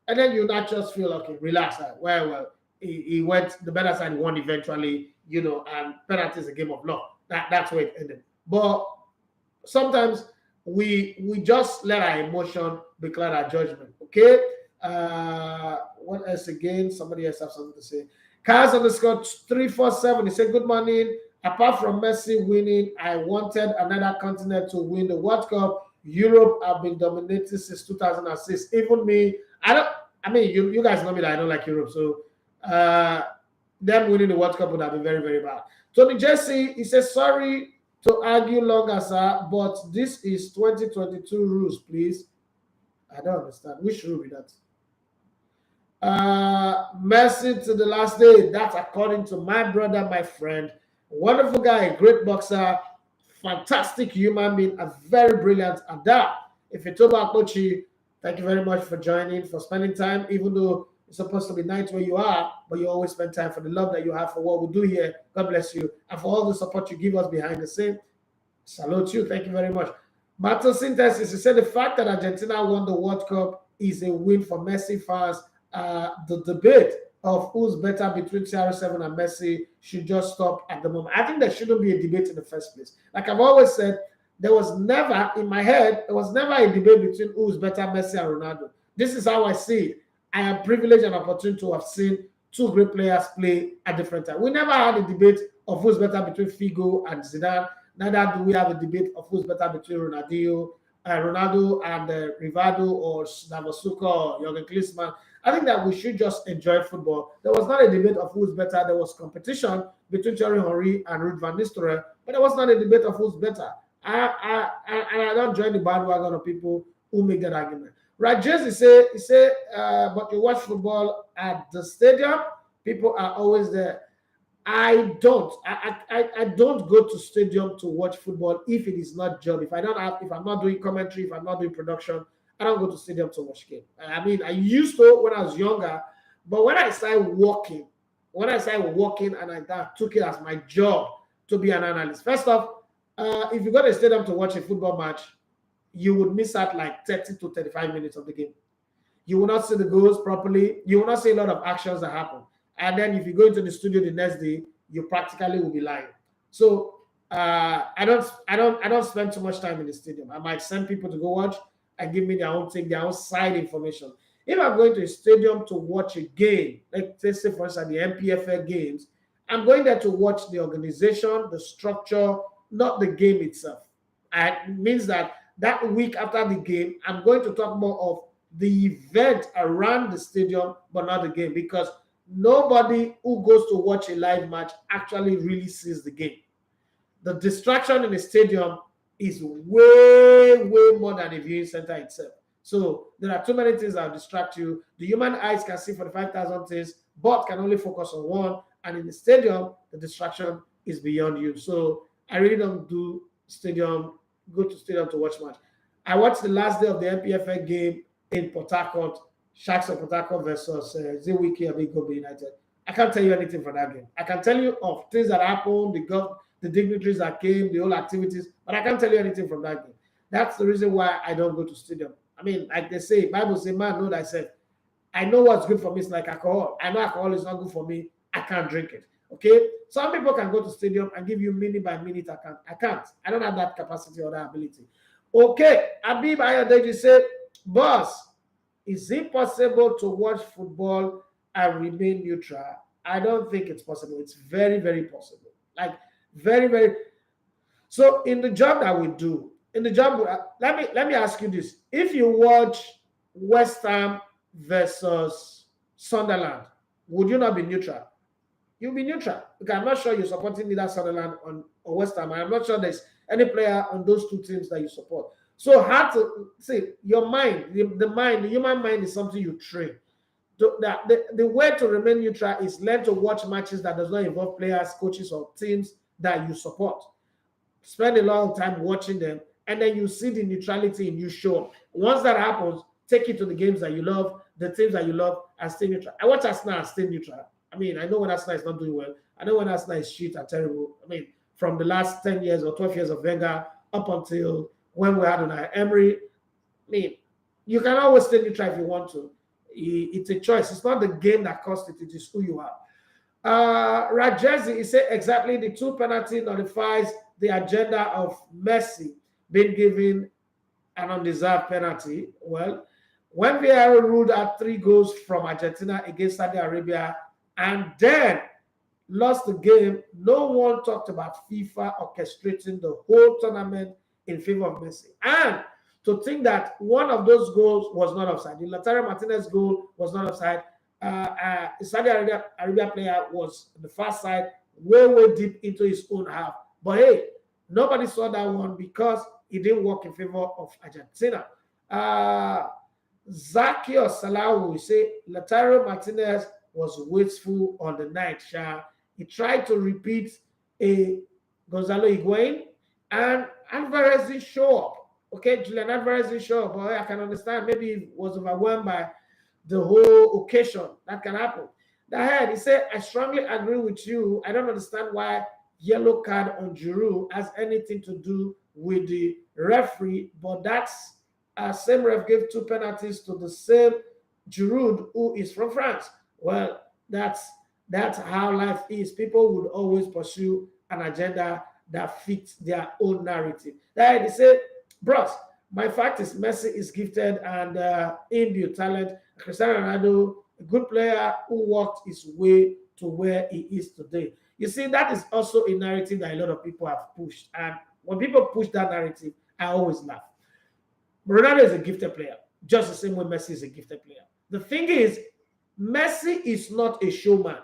and then you not just feel, okay, relax. Well, he went, the better side won eventually, and penalties a game of luck. That's where it ended. But sometimes we just let our emotion declare our judgment. Okay. What else again? Somebody else has something to say. Cars underscore 347. He said, good morning. Apart from Messi winning, I wanted another continent to win the World Cup. Europe have been dominating since 2006. Even me, you guys know me that I don't like Europe. So them winning the World Cup would have been very, very bad. Tony Jesse, he says, sorry to argue longer, sir, but this is 2022 rules, please. I don't understand. Which rule is that? Messi to the last day. That's according to my brother, my friend. Wonderful guy, great boxer, fantastic human being, a very brilliant adapt. If you told Kochi, thank you very much for joining, for spending time, even though it's supposed to be night where you are, but you always spend time for the love that you have for what we do here. God bless you. And for all the support you give us behind the scene. Salute you. Thank you very much. Martin Synthesis, he said the fact that Argentina won the World Cup is a win for Messi fans. The debate of who's better between CR7 and Messi should just stop at the moment. I think there shouldn't be a debate in the first place. Like I've always said, there was never, in my head, there was never a debate between who's better, Messi and Ronaldo. This is how I see it. I am privileged and opportunity to have seen 2 great players play at different times. We never had a debate of who's better between Figo and Zidane. Neither do we have a debate of who's better between Ronaldo and Rivaldo or Navasuka or Jurgen Klinsmann. I think that we should just enjoy football. There was not a debate of who's better. There was competition between Thierry Henry and Ruud van Nistelrooy, but there was not a debate of who's better. I don't join the bandwagon of people who make that argument. Rajesh, he said, but you watch football at the stadium, people are always there. I don't go to stadium to watch football if it is not job. If I'm not doing commentary, if I'm not doing production, I don't go to stadium to watch game. I mean, I used to when I was younger, but when I started working and I took it as my job to be an analyst. First off, if you go to a stadium to watch a football match, you would miss out like 30 to 35 minutes of the game. You will not see the goals properly. You will not see a lot of actions that happen. And then if you go into the studio the next day, you practically will be lying. So I don't spend too much time in the stadium. I might send people to go watch and give me their own side information. If I'm going to a stadium to watch a game, like let's say for instance the MPFL games, I'm going there to watch the organization, the structure, not the game itself. It means that week after the game, I'm going to talk more of the event around the stadium, but not the game, because nobody who goes to watch a live match actually really sees the game. The distraction in the stadium is way more than the viewing center itself. So there are too many things that will distract you. The human eyes can see 45,000 things, but can only focus on one. And in the stadium, the distraction is beyond you. So I really don't go to stadium to watch match. I watched the last day of the MPFL game in Port Harcourt, Sharks of Port Harcourt versus Zewiki Abigobe United. I can't tell you anything from that game. I can tell you of things that happened, the dignitaries that came, the whole activities, but I can't tell you anything from that game. That's the reason why I don't go to stadium. I mean, like they say, Bible says, man, know thyself. I know what's good for me. It's like alcohol. I know alcohol is not good for me. I can't drink it. Okay? Some people can go to stadium and give you minute by minute. I can't. I don't have that capacity or that ability. Okay. Abib Ayodeji said, boss, is it possible to watch football and remain neutral? I don't think it's possible. It's very, very possible. Like, very, very. So in the job that we do, let me ask you this. If you watch West Ham versus Sunderland, would you not be neutral? You'll be neutral. Because I'm not sure you're supporting either Sunderland or West Ham. I'm not sure there's any player on those two teams that you support. So hard to say your mind, the human mind is something you train. the way to remain neutral is learn to watch matches that does not involve players, coaches, or teams that you support. Spend a long time watching them, and then you see the neutrality in you show. Once that happens, take it to the games that you love, the teams that you love, and stay neutral. I watch Arsenal and stay neutral. I mean, I know when Arsenal is not doing well. I know when Arsenal is shit and terrible. I mean, from the last 10 years or 12 years of Wenger up until when we had Unai Emery, I mean, you can always stay neutral if you want to. It's a choice. It's not the game that costs it. It is who you are. Rajezi, he said exactly the 2 penalty nullifies the agenda of Messi being given an undeserved penalty. Well, when Villarreal ruled out 3 goals from Argentina against Saudi Arabia and then lost the game, no one talked about FIFA orchestrating the whole tournament in favor of Messi. And to think that one of those goals was not offside. The Lautaro Martinez goal was not offside. Saudi Arabia player was on the far side, way deep into his own half. But hey, nobody saw that one because he didn't work in favor of Argentina. Zakio Salahu, we say Lautaro Martinez was wasteful on the night. He tried to repeat a Gonzalo Higuain, and Alvarez didn't show up. Okay, Julian Alvarez didn't show up. But I can understand. Maybe he was overwhelmed by the whole occasion. That can happen. That he said, I strongly agree with you. I don't understand why yellow card on Giroud has anything to do with the referee, but that's same ref gave 2 penalties to the same Giroud who is from France. Well, that's how life is. People would always pursue an agenda that fits their own narrative. They say, bros, my fact is Messi is gifted and imbued talent. Cristiano Ronaldo, a good player who walked his way to where he is today. You see, that is also a narrative that a lot of people have pushed. And when people push that narrative, I always laugh. Ronaldo is a gifted player, just the same way Messi is a gifted player. The thing is, Messi is not a showman.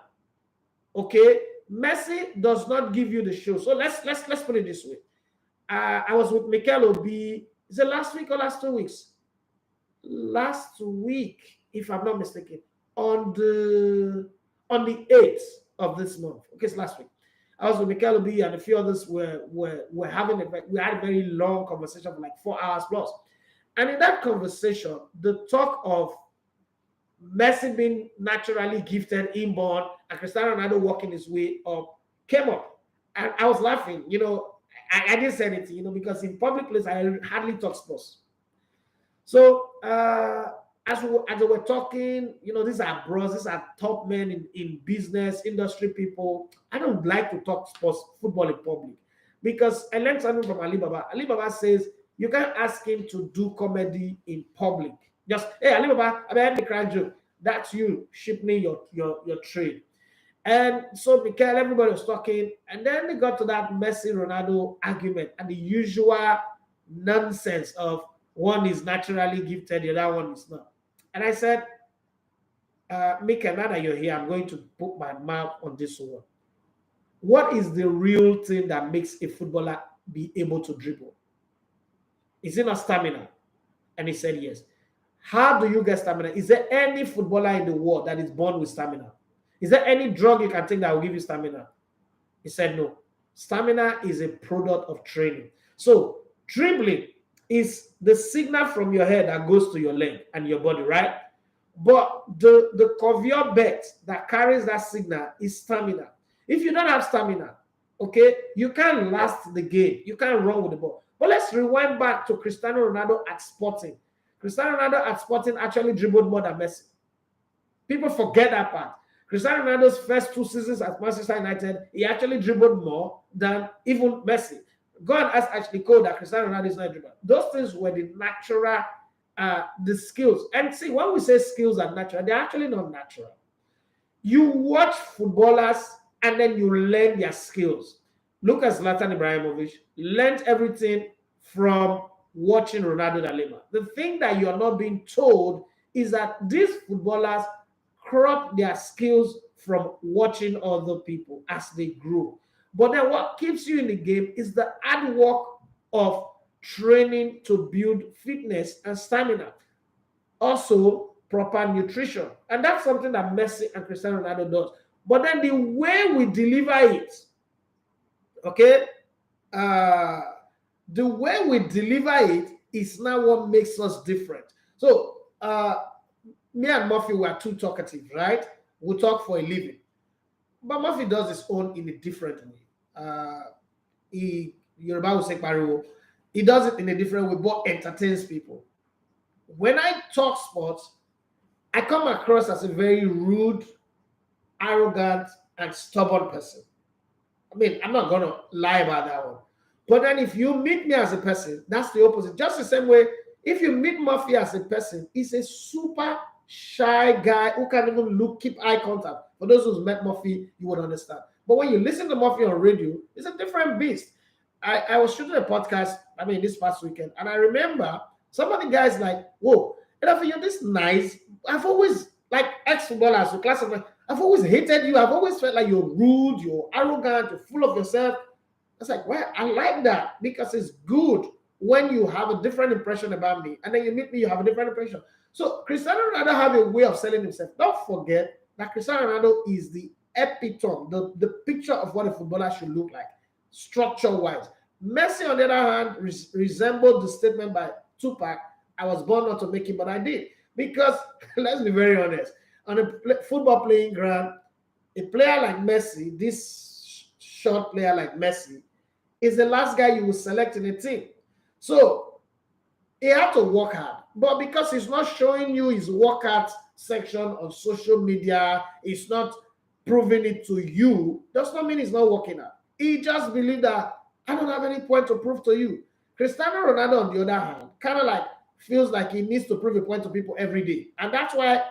Okay? Messi does not give you the show. So let's put it this way. I was with Mikel Obi. Is it last week or last 2 weeks? Last week, if I'm not mistaken, on the 8th of this month. Okay, it's last week. I was with Mikel Obi and a few others were having we had a very long conversation for like 4 hours plus. And in that conversation, the talk of Messi being naturally gifted, inborn, and Cristiano Ronaldo walking his way up came up. And I was laughing, I didn't say anything, because in public place, I hardly talk sports. So as we were talking, these are bros, these are top men in business, industry people. I don't like to talk sports, football in public because I learned something from Alibaba. Alibaba says you can't ask him to do comedy in public. Just, hey, Alibaba, I had the crack joke. That's you shiping your trade. And so Mikel, everybody was talking, and then they got to that Messi Ronaldo argument and the usual nonsense of one is naturally gifted, the other one is not. And I said, Mikel, now that you're here, I'm going to put my mouth on this one. What is the real thing that makes a footballer be able to dribble? Is it not stamina? And he said yes. How do you get stamina? Is there any footballer in the world that is born with stamina? Is there any drug you can take that will give you stamina? He said no. Stamina is a product of training. So dribbling is the signal from your head that goes to your leg and your body, right? But the conveyor belt that carries that signal is stamina. If you don't have stamina, okay, you can't last the game. You can't run with the ball. But let's rewind back to Cristiano Ronaldo at Sporting. Cristiano Ronaldo at Sporting actually dribbled more than Messi. People forget that part. Cristiano Ronaldo's first 2 seasons at Manchester United, he actually dribbled more than even Messi. Go and ask Ashley Cole that Cristiano Ronaldo is not a dribbler. Those things were the natural, the skills. And see, when we say skills are natural, they're actually not natural. You watch footballers and then you learn their skills. Look at Zlatan Ibrahimovic, learned everything from watching Ronaldo da Lima. The thing that you're not being told is that these footballers crop their skills from watching other people as they grow. But then what keeps you in the game is the hard work of training to build fitness and stamina. Also, proper nutrition. And that's something that Messi and Cristiano Ronaldo does. But then the way we deliver it, okay, the way we deliver it is now what makes us different. So me and Murphy were too talkative, right? We talk for a living. But Murphy does his own in a different way. Yoruba will say pariwo. He does it in a different way, but entertains people. When I talk sports, I come across as a very rude, arrogant, and stubborn person. I mean, I'm not gonna lie about that one. But then if you meet me as a person, that's the opposite. Just the same way, if you meet Murphy as a person, he's a super shy guy who can't even keep eye contact. For those who've met Murphy, you would understand. But when you listen to Murphy on radio, it's a different beast. I was shooting a podcast, this past weekend, and I remember some of the guys like, whoa, you're this nice. I've always, like ex-footballers, so class of, I've always hated you. I've always felt like you're rude, you're arrogant, you're full of yourself. It's like, well, I like that because it's good when you have a different impression about me, and then you meet me, you have a different impression. So Cristiano Ronaldo have a way of selling himself. Don't forget that Cristiano Ronaldo is the epitome, the picture of what a footballer should look like, structure-wise. Messi, on the other hand, resembled the statement by Tupac, I was born not to make it, but I did. Because, let's be very honest, on a football playing ground, a player like Messi, this short player like Messi, is the last guy you will select in a team. So, he had to work hard. But because he's not showing you his workout section on social media, he's not proving it to you, does not mean he's not working out. He just believed that I don't have any point to prove to you. Cristiano Ronaldo, on the other hand, kind of like feels like he needs to prove a point to people every day. And that's why,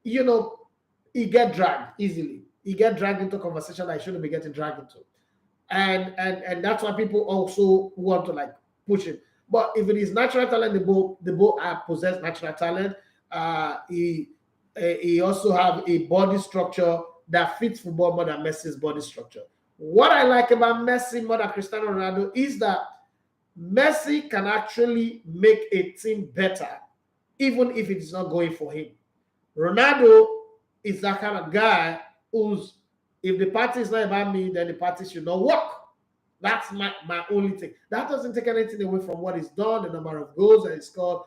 he get dragged easily. He get dragged into conversation that he shouldn't be getting dragged into. And that's why people also want to like push him. But if it is natural talent, the both possess natural talent. He also have a body structure that fits football more than Messi's body structure. What I like about Messi more than Cristiano Ronaldo is that Messi can actually make a team better, even if it's not going for him. Ronaldo is that kind of guy who's, if the party is not about me, then the party should not work. That's my only thing. That doesn't take anything away from what he's done, the number of goals that he's scored.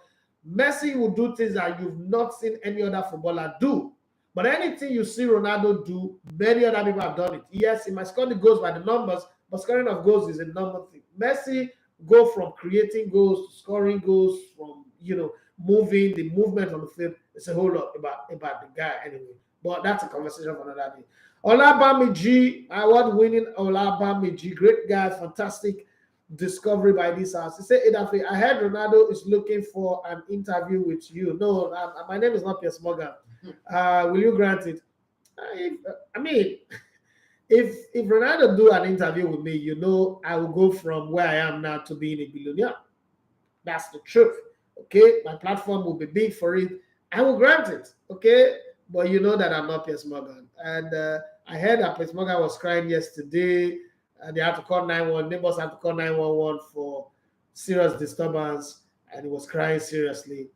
Messi will do things that you've not seen any other footballer do. But anything you see Ronaldo do, many other people have done it. Yes, he might score the goals by the numbers, but scoring of goals is a number thing. Messi go from creating goals to scoring goals, from moving, the movement on the field. It's a whole lot about the guy anyway. But that's a conversation for another day. Olabamiji, award-winning Olabamiji, great guy, fantastic discovery by this house. He said, Edafe, I heard Ronaldo is looking for an interview with you. No, my name is not Piers Morgan. Will you grant it? If Ronaldo do an interview with me, I will go from where I am now to being a billionaire. That's the truth. Okay, my platform will be big for it. I will grant it. Okay, but you know that I'm not Piers Morgan. And I heard that Piers Morgan was crying yesterday. They had to call 911. Neighbors had to call 911 for serious disturbance, and he was crying seriously.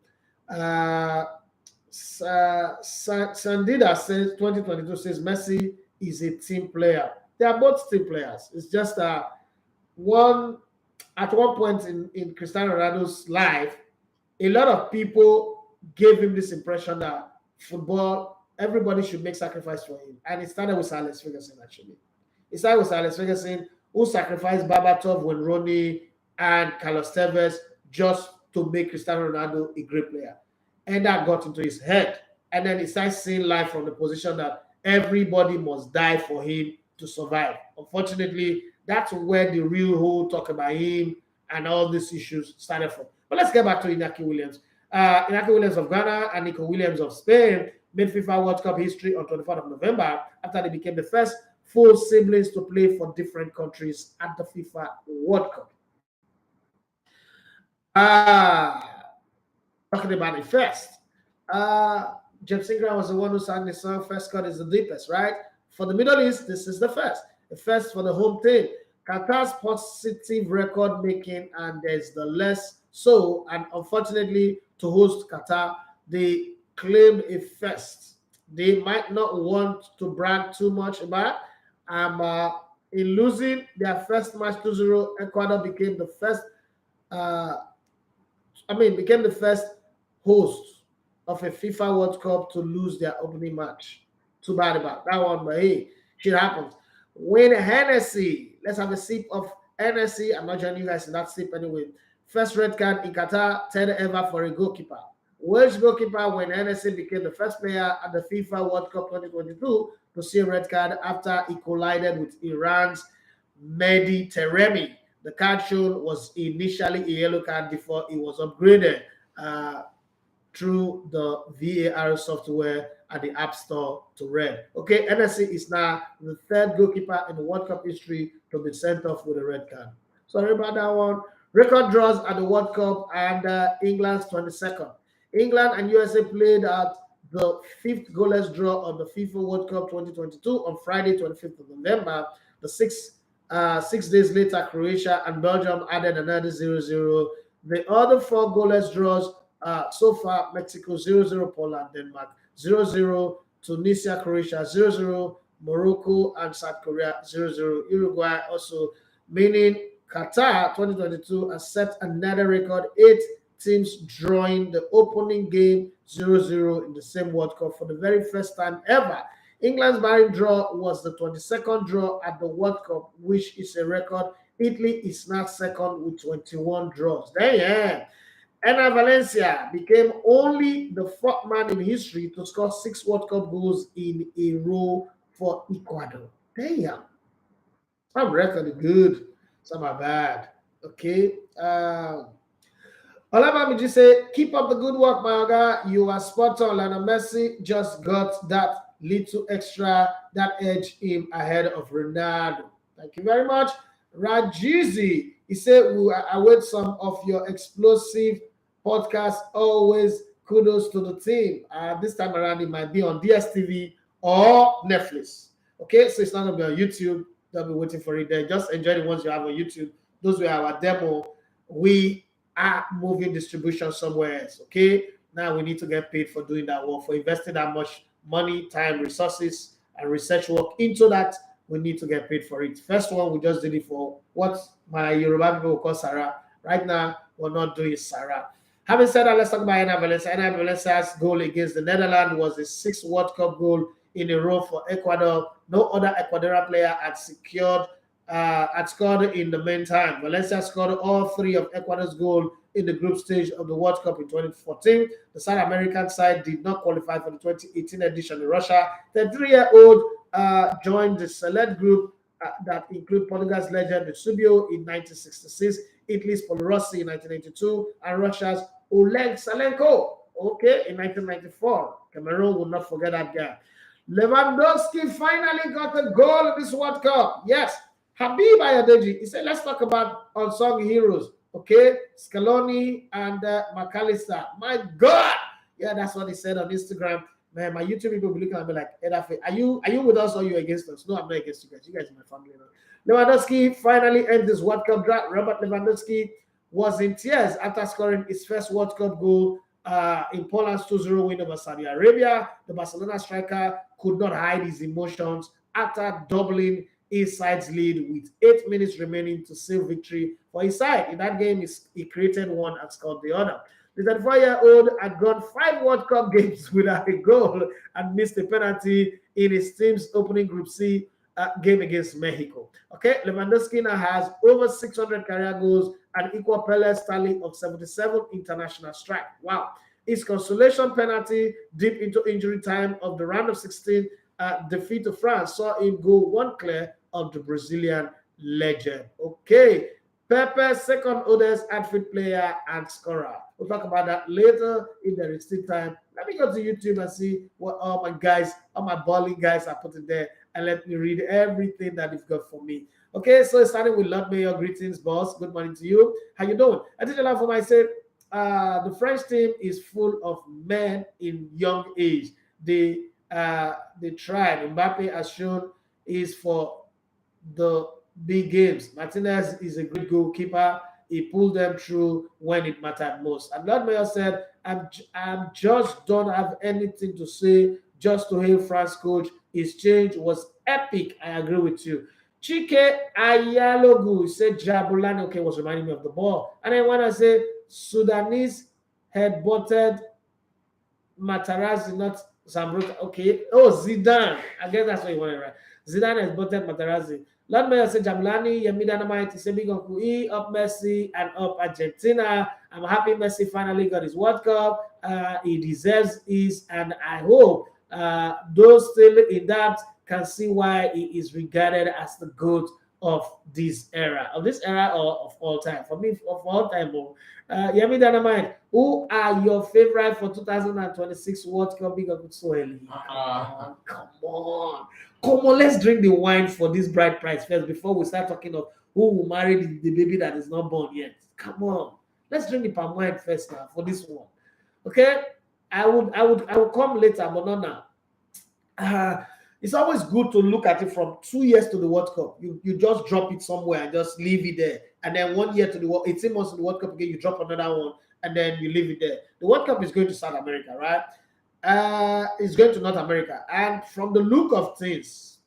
Sandida says 2022 says Messi is a team player. They are both team players. It's just at one point in Cristiano Ronaldo's life, a lot of people gave him this impression that football, everybody should make sacrifice for him. And it started with Alex Ferguson, actually. It started with Alex Ferguson, who sacrificed Berbatov, Wayne Rooney, and Carlos Tevez just to make Cristiano Ronaldo a great player. And that got into his head. And then he started seeing life from the position that everybody must die for him to survive. Unfortunately, that's where the real whole talk about him and all these issues started from. But let's get back to Inaki Williams. Inaki Williams of Ghana and Nico Williams of Spain made FIFA World Cup history on 24th of November after they became the first full siblings to play for different countries at the FIFA World Cup. Talking about it first. James Ingram was the one who sang the song, First Cut is the Deepest, right? For the Middle East, this is the first. The first for the home team. Qatar's positive record making, and there's the less so. And unfortunately, to host Qatar, the claimed a first. They might not want to brag too much about. In losing their first match 2-0, Ecuador became the first uh, became the first host of a FIFA World Cup to lose their opening match. Too bad about that one, but hey, shit happens. When Hennessy, let's have a sip of Hennessy. I'm not joining you guys in that sip anyway. First red card in Qatar, 10 ever for a goalkeeper. Welsh goalkeeper when Hennessy became the first player at the FIFA World Cup 2022 to see a red card after he collided with Iran's Mehdi Teremi. The card shown was initially a yellow card before it was upgraded through the VAR software at the App Store to red. Okay, NSC is now the third goalkeeper in the World Cup history to be sent off with a red card. Sorry about that one. Record draws at the World Cup and England's 22nd. England and USA played at the fifth goalless draw on the FIFA World Cup 2022 on Friday, 25th of November. The 6 days later, Croatia and Belgium added another 0-0. The other four goalless draws so far: Mexico 0-0, Poland, Denmark 0-0, Tunisia, Croatia 0-0, Morocco and South Korea 0-0, Uruguay also, meaning Qatar 2022 has set another record: 8 teams drawing the opening game 0-0 in the same World Cup for the very first time ever. England's marring draw was the 22nd draw at the World Cup, which is a record. Italy is now second with 21 draws. Damn. Enner Valencia became only the fourth man in history to score 6 World Cup goals in a row for Ecuador. Damn. Some record is good, some are bad. Okay. Olabami just say, keep up the good work, my guy. You are spot on. Lionel Messi just got that little extra, that edge him ahead of Ronaldo. Thank you very much. Rajizi, he said, we await some of your explosive podcasts. Always kudos to the team. This time around, it might be on DSTV or Netflix. Okay, so it's not going to be on YouTube. They'll be waiting for it there. Just enjoy the ones you have on YouTube. Those were our demo. We are moving distribution somewhere else. Okay, now we need to get paid for doing that work, for investing that much money, time, resources, and research work into that. We need to get paid for it. First one, we just did it for what my Yoruba people will call Sarah. Right now, we're not doing Sarah. Having said that, let's talk about Enner Valencia. Enner Valencia's goal against the Netherlands was the 6th World Cup goal in a row for Ecuador. No other Ecuadorian player had scored in the meantime. Valencia scored all 3 of Ecuador's goals in the group stage of the World Cup in 2014. The South American side did not qualify for the 2018 edition in Russia. The 3-year-old joined the select group that include Portugal's legend Eusebio in 1966, Italy's Paolo Rossi in 1982, and Russia's Oleg Salenko, in 1994. Cameroon will not forget that guy. Lewandowski finally got a goal in this World Cup. Yes, Habib Ayadeji. He said, let's talk about unsung heroes. Okay, Scaloni and McAllister. My God, yeah, that's what he said on Instagram. Man, my YouTube people will be looking at me like, Edafe, are you with us or are you against us? No, I'm not against you guys. You guys are my family. Lewandowski finally ends this World Cup draft. Robert Lewandowski was in tears after scoring his first World Cup goal in Poland's 2-0 win over Saudi Arabia. The Barcelona striker could not hide his emotions after doubling his side's lead with 8 minutes remaining to seal victory for his side. In that game, he created one and scored the other. The 34-year-old had gone 5 World Cup games without a goal and missed a penalty in his team's opening Group C game against Mexico. Okay, Lewandowski now has over 600 career goals and equal Pele's tally of 77 international strikes. Wow. His consolation penalty deep into injury time of the round of 16 defeat to France saw him go 1 clear of the Brazilian legend. Okay, Pepe, second oldest outfield player and scorer. We'll talk about that later if there is still time. Let me go to YouTube and see what all my balling guys are putting there, and let me read everything that they've got for me. Okay, so starting with Lord Mayor, greetings, boss. Good morning to you. How you doing? I did a lot for myself. The French team is full of men in young age. They tried. Mbappe has shown is for the big games. Martinez is a great goalkeeper. He pulled them through when it mattered most. And Lord Mayor said, I'm just don't have anything to say. Just to hail France coach. His change was epic. I agree with you. Chike Ayalogu said Jabulani, okay, was reminding me of the ball. And then when I say Sudanese head butted Matarazzi, not Zambruta. Okay. Oh, Zidane. I guess that's what you wanted, right? Zidane has butted Matarazzi. Lord Mayor said Jamlani, Yemi Dynamite, Sebi Gonkui, up Messi and up Argentina. I'm happy Messi finally got his World Cup. He deserves his, and I hope those still in that can see why he is regarded as the GOAT of this era, or of all time. For me, of all time, Yemi Dynamite, who are your favorite for 2026 World Cup? Big up Swahili. Come on. Let's drink the wine for this bride price first before we start talking of who will marry the baby that is not born yet. Come on. Let's drink the palm wine first now for this one. Okay? I would come later, but not now. It's always good to look at it from 2 years to the World Cup. You just drop it somewhere and just leave it there. And then 1 year to the 18 months to the World Cup again, you drop another one and then you leave it there. The World Cup is going to South America, right? It's going to North America. And from the look of things,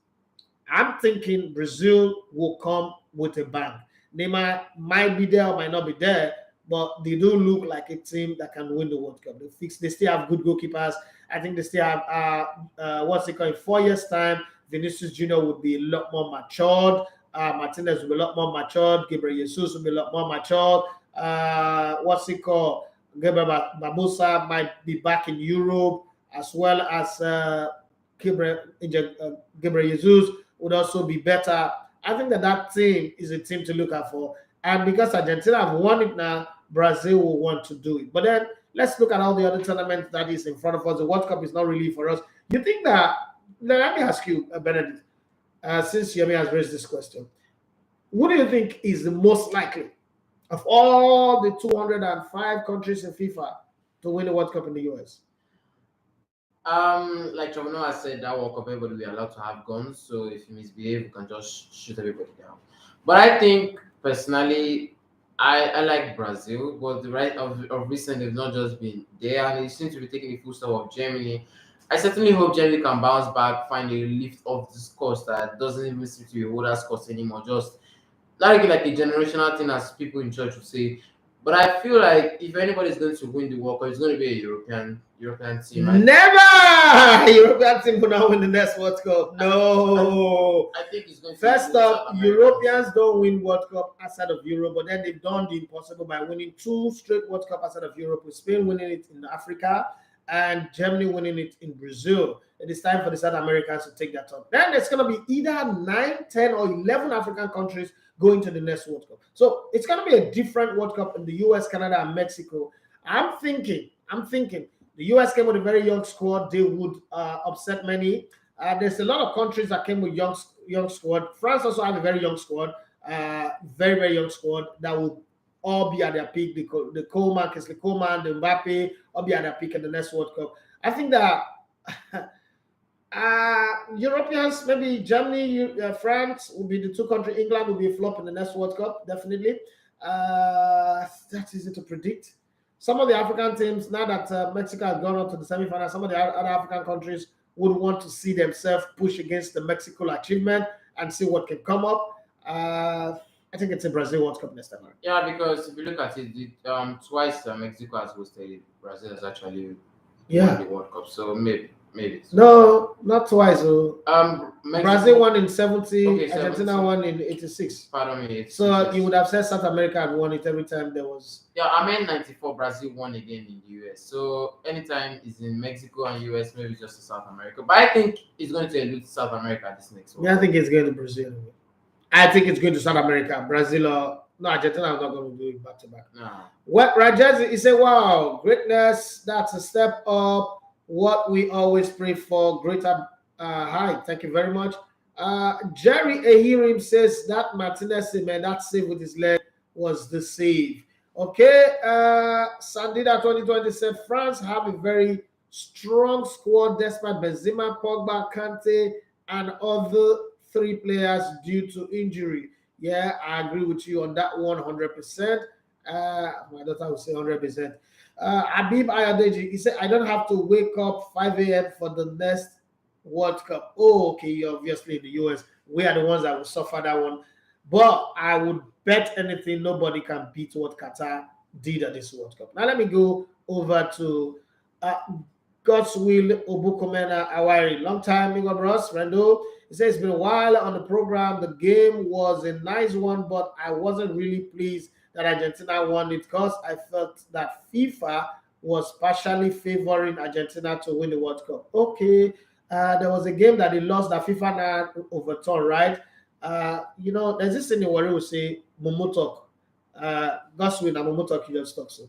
I'm thinking Brazil will come with a bang. Neymar might be there or might not be there, but they do look like a team that can win the World Cup. They still have good goalkeepers. I think they still have what's it called? In 4 years' time, Vinicius Junior would be a lot more matured. Martinez will be a lot more matured. Gabriel Jesus will be a lot more matured. What's it called? Gabriel Babosa might be back in Europe, as well as Gabriel Jesus would also be better. I think that team is a team to look out for. And because Argentina have won it now, Brazil will want to do it. But then let's look at all the other tournaments that is in front of us. The World Cup is not really for us. You think that, let me ask you, Benedict, since Yemi has raised this question, what do you think is the most likely of all the 205 countries in FIFA to win the World Cup in the US? Like Trevor has said, that World Cup everybody will be allowed to have guns. So if you misbehave, you can just shoot everybody down. But I think personally, I like Brazil, but the right of recent they've not just been there, and they seem to be taking the full step of Germany. I certainly hope Germany can bounce back, find a lift off this course that doesn't even seem to be a holders course anymore. Just not really like a generational thing, as people in church would say. But I feel like if anybody's going to win the World Cup, it's going to be a European team. Never! European team will not win the next World Cup. No. I think it's going to First up, Europeans don't win World Cup outside of Europe, but then they've done the impossible by winning 2 straight World Cup outside of Europe, with Spain winning it in Africa and Germany winning it in Brazil. It is time for the South Americans to take that up. Then there's going to be either 9, 10, or 11 African countries going to the next World Cup. So it's going to be a different World Cup in the US, Canada, and Mexico. I'm thinking the US came with a very young squad. They would upset many. There's a lot of countries that came with young squad. France also have a very young squad, very, very young squad that will all be at their peak. The Coleman, Kingsley Coleman, the Mbappe, all be at their peak in the next World Cup. I think that Europeans, maybe Germany, France will be the 2 countries. England will be a flop in the next World Cup, definitely. That's easy to predict. Some of the African teams, now that Mexico has gone on to the semifinals, some of the other African countries would want to see themselves push against the Mexico achievement and see what can come up. I think it's a Brazil World Cup next time. Yeah, because if you look at it, twice Mexico has hosted, Brazil has actually won the World Cup. So maybe. No, not twice. Brazil won in 70, okay, Argentina won in 86. Pardon me. So you would have said South America had won it every time there was. Yeah, I meant 94, Brazil won again in the US. So anytime it's in Mexico and US, maybe just to South America. But I think it's going to elude South America this next one. Yeah, I think it's going to Brazil. I think it's going to South America. Brazil or no, Argentina is not going to do it back to back. No. What Rajazi, he said, wow, greatness, that's a step up. What we always pray for, greater height. Thank you very much. Jerry Ahirim says that Martinez, man, that save with his leg was the save. Okay, Sandida2020 said France have a very strong squad despite Benzema, Pogba, Kante, and other 3 players due to injury. Yeah, I agree with you on that 100%. My daughter would say 100%. Habib Ayadeji, he said, I don't have to wake up 5 a.m. for the next World Cup. Oh, okay, you're obviously in the US. We are the ones that will suffer that one. But I would bet anything nobody can beat what Qatar did at this World Cup. Now let me go over to uh, God's will Obukomena Awari. Long time, Amigo Bros. Rendo. He says it's been a while on the program. The game was a nice one, but I wasn't really pleased that Argentina won it because I felt that FIFA was partially favoring Argentina to win the World Cup. Okay, there was a game that they lost that FIFA now overturned, right? There's this thing where we say Momotok. God's will and Momotok, you just talk so.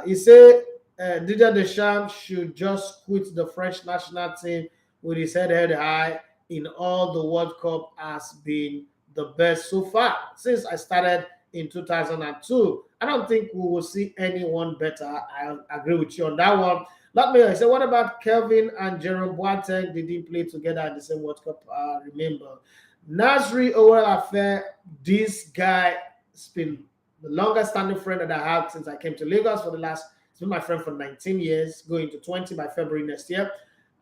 He said Didier Deschamps should just quit the French national team with his head high in all the World Cup has been the best so far since I started in 2002. I don't think we will see anyone better. I agree with you on that one. Let me say, what about Kelvin and Jerome Boateng? They didn't play together at the same World Cup. Remember, Nasri Owel Affair. This guy has been the longest standing friend that I have since I came to Lagos for the last. He's been my friend for 19 years, going to 20 by February next year.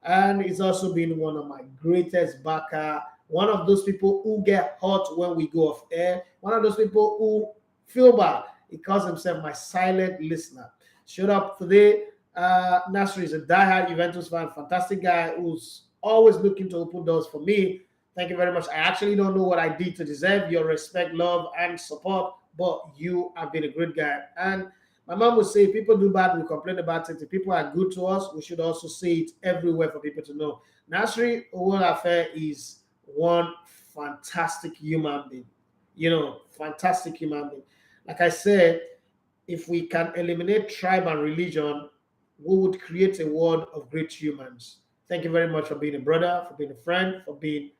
And he's also been one of my greatest backer, one of those people who get hot when we go off air, one of those people who feel bad. He calls himself my silent listener. Showed up today. Nasri is a diehard Juventus fan, fantastic guy who's always looking to open doors for me. Thank you very much. I actually don't know what I did to deserve your respect, love, and support, but you have been a great guy. And my mom would say, if people do bad, we complain about it. If people are good to us, we should also say it everywhere for people to know. Nasri Owolafe is one fantastic human being. Fantastic human being. Like I said, if we can eliminate tribe and religion, we would create a world of great humans. Thank you very much for being a brother, for being a friend, for being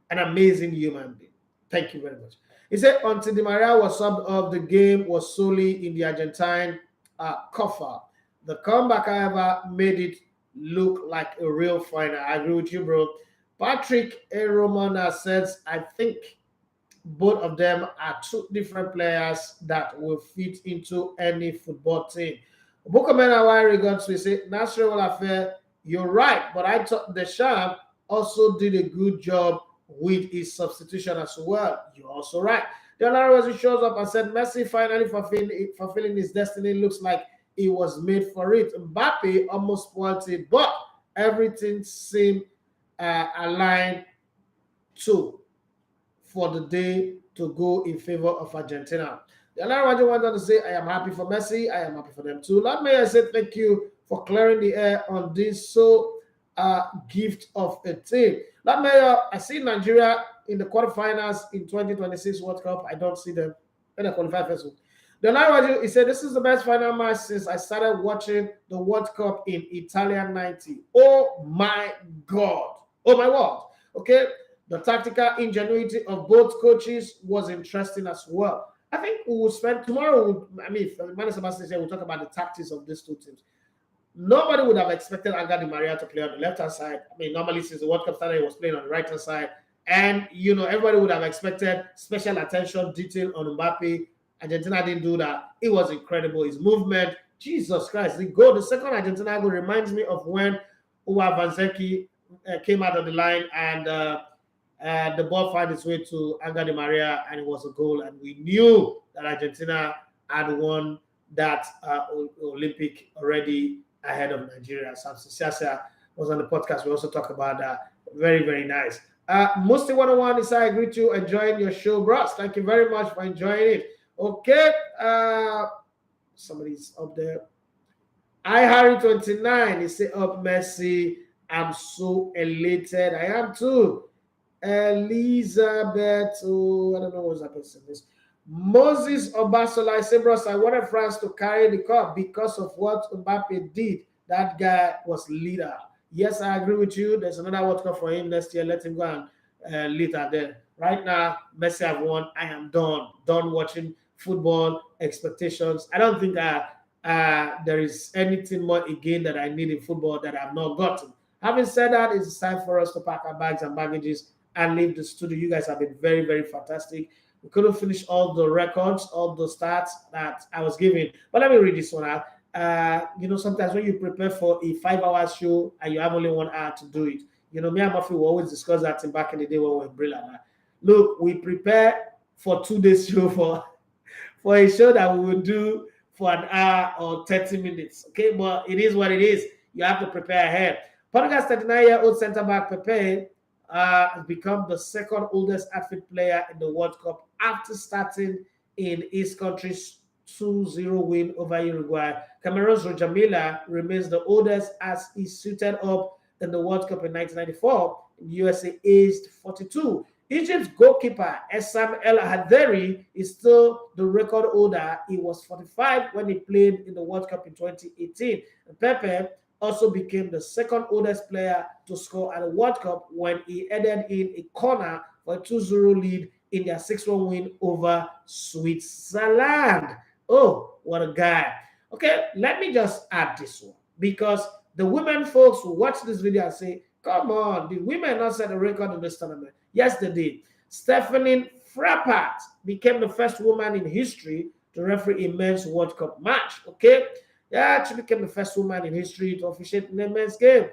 an amazing human being. Thank you very much. He said until Di Maria was subbed off, the game was solely in the Argentine coffer. The comeback, however, made it look like a real final. I agree with you, bro. Patrick A. Romana says, I think both of them are two different players that will fit into any football team. Bukamena Wire got to say, Nasri Affair, you're right, but I thought Deschamps also did a good job with his substitution as well. You're also right. The other shows up and said, Messi finally fulfilling his destiny. Looks like he was made for it. Mbappe almost spoiled it, but everything seemed aligned too for the day to go in favor of Argentina. The other went on to say, I am happy for Messi. I am happy for them too. Let me say thank you for clearing the air on this gift of a team. I see Nigeria in the quarterfinals in 2026 World Cup. I don't see them in the qualify first. The he said, this is the best final match since I started watching the World Cup in Italian 90. Oh my God. Oh my word. Okay. The tactical ingenuity of both coaches was interesting as well. I think we will spend tomorrow. Sebastian said we'll talk about the tactics of these two teams. Nobody would have expected Angel Di Maria to play on the left-hand side. Normally since the World Cup started, he was playing on the right-hand side. And, everybody would have expected special attention, detail on Mbappe. Argentina didn't do that. It was incredible. His movement, Jesus Christ. The second Argentina goal reminds me of when Uwa Vanzeki came out of the line and the ball found its way to Angel Di Maria and it was a goal. And we knew that Argentina had won that Olympic already ahead of Nigeria. Samson Siasa was on the podcast. We also talk about that. Very, very nice. Musti 101 is I agree to enjoying your show, bros. Thank you very much for enjoying it. Okay. Somebody's up there. Harry29 is say up Messi. I'm so elated. I am too. Elizabeth. Oh, I don't know what's that person is. Moses Obasola, I say, bros, I wanted France to carry the cup because of what Mbappe did. That guy was leader. Yes, I agree with you. There's another World Cup for him next year. Let him go and lead that there. Right now, Messi have won. I am done. Done watching football expectations. I don't think there is anything more again that I need in football that I've not gotten. Having said that, it's time for us to pack our bags and baggages and leave the studio. You guys have been very, very fantastic. We couldn't finish all the records, all the stats that I was giving. But let me read this one out. sometimes when you prepare for a 5 hour show and you have only 1 hour to do it, me and Murphy will always discuss that back in the day when we were brilliant. Look, we prepare for 2 days show for a show that we will do for an hour or 30 minutes. Okay, but it is what it is. You have to prepare ahead. Portugal's 39-year-old centre back Pepe has become the second oldest active player in the World Cup after starting in his country's 2-0 win over Uruguay. Cameroon's Roger Milla remains the oldest as he suited up in the World Cup in 1994 in USA, aged 42. Egypt's goalkeeper Essam El Haderi is still the record holder. He was 45 when he played in the World Cup in 2018. And Pepe also became the second oldest player to score at the World Cup when he headed in a corner for a 2-0 lead in their 6-1 win over Switzerland. Oh, what a guy. Okay, let me just add this one because the women folks who watch this video and say, come on, did women not set a record in this tournament? Yes, they did. Stephanie Frappart became the first woman in history to referee a men's World Cup match. Okay, yeah, she became the first woman in history to officiate in a men's game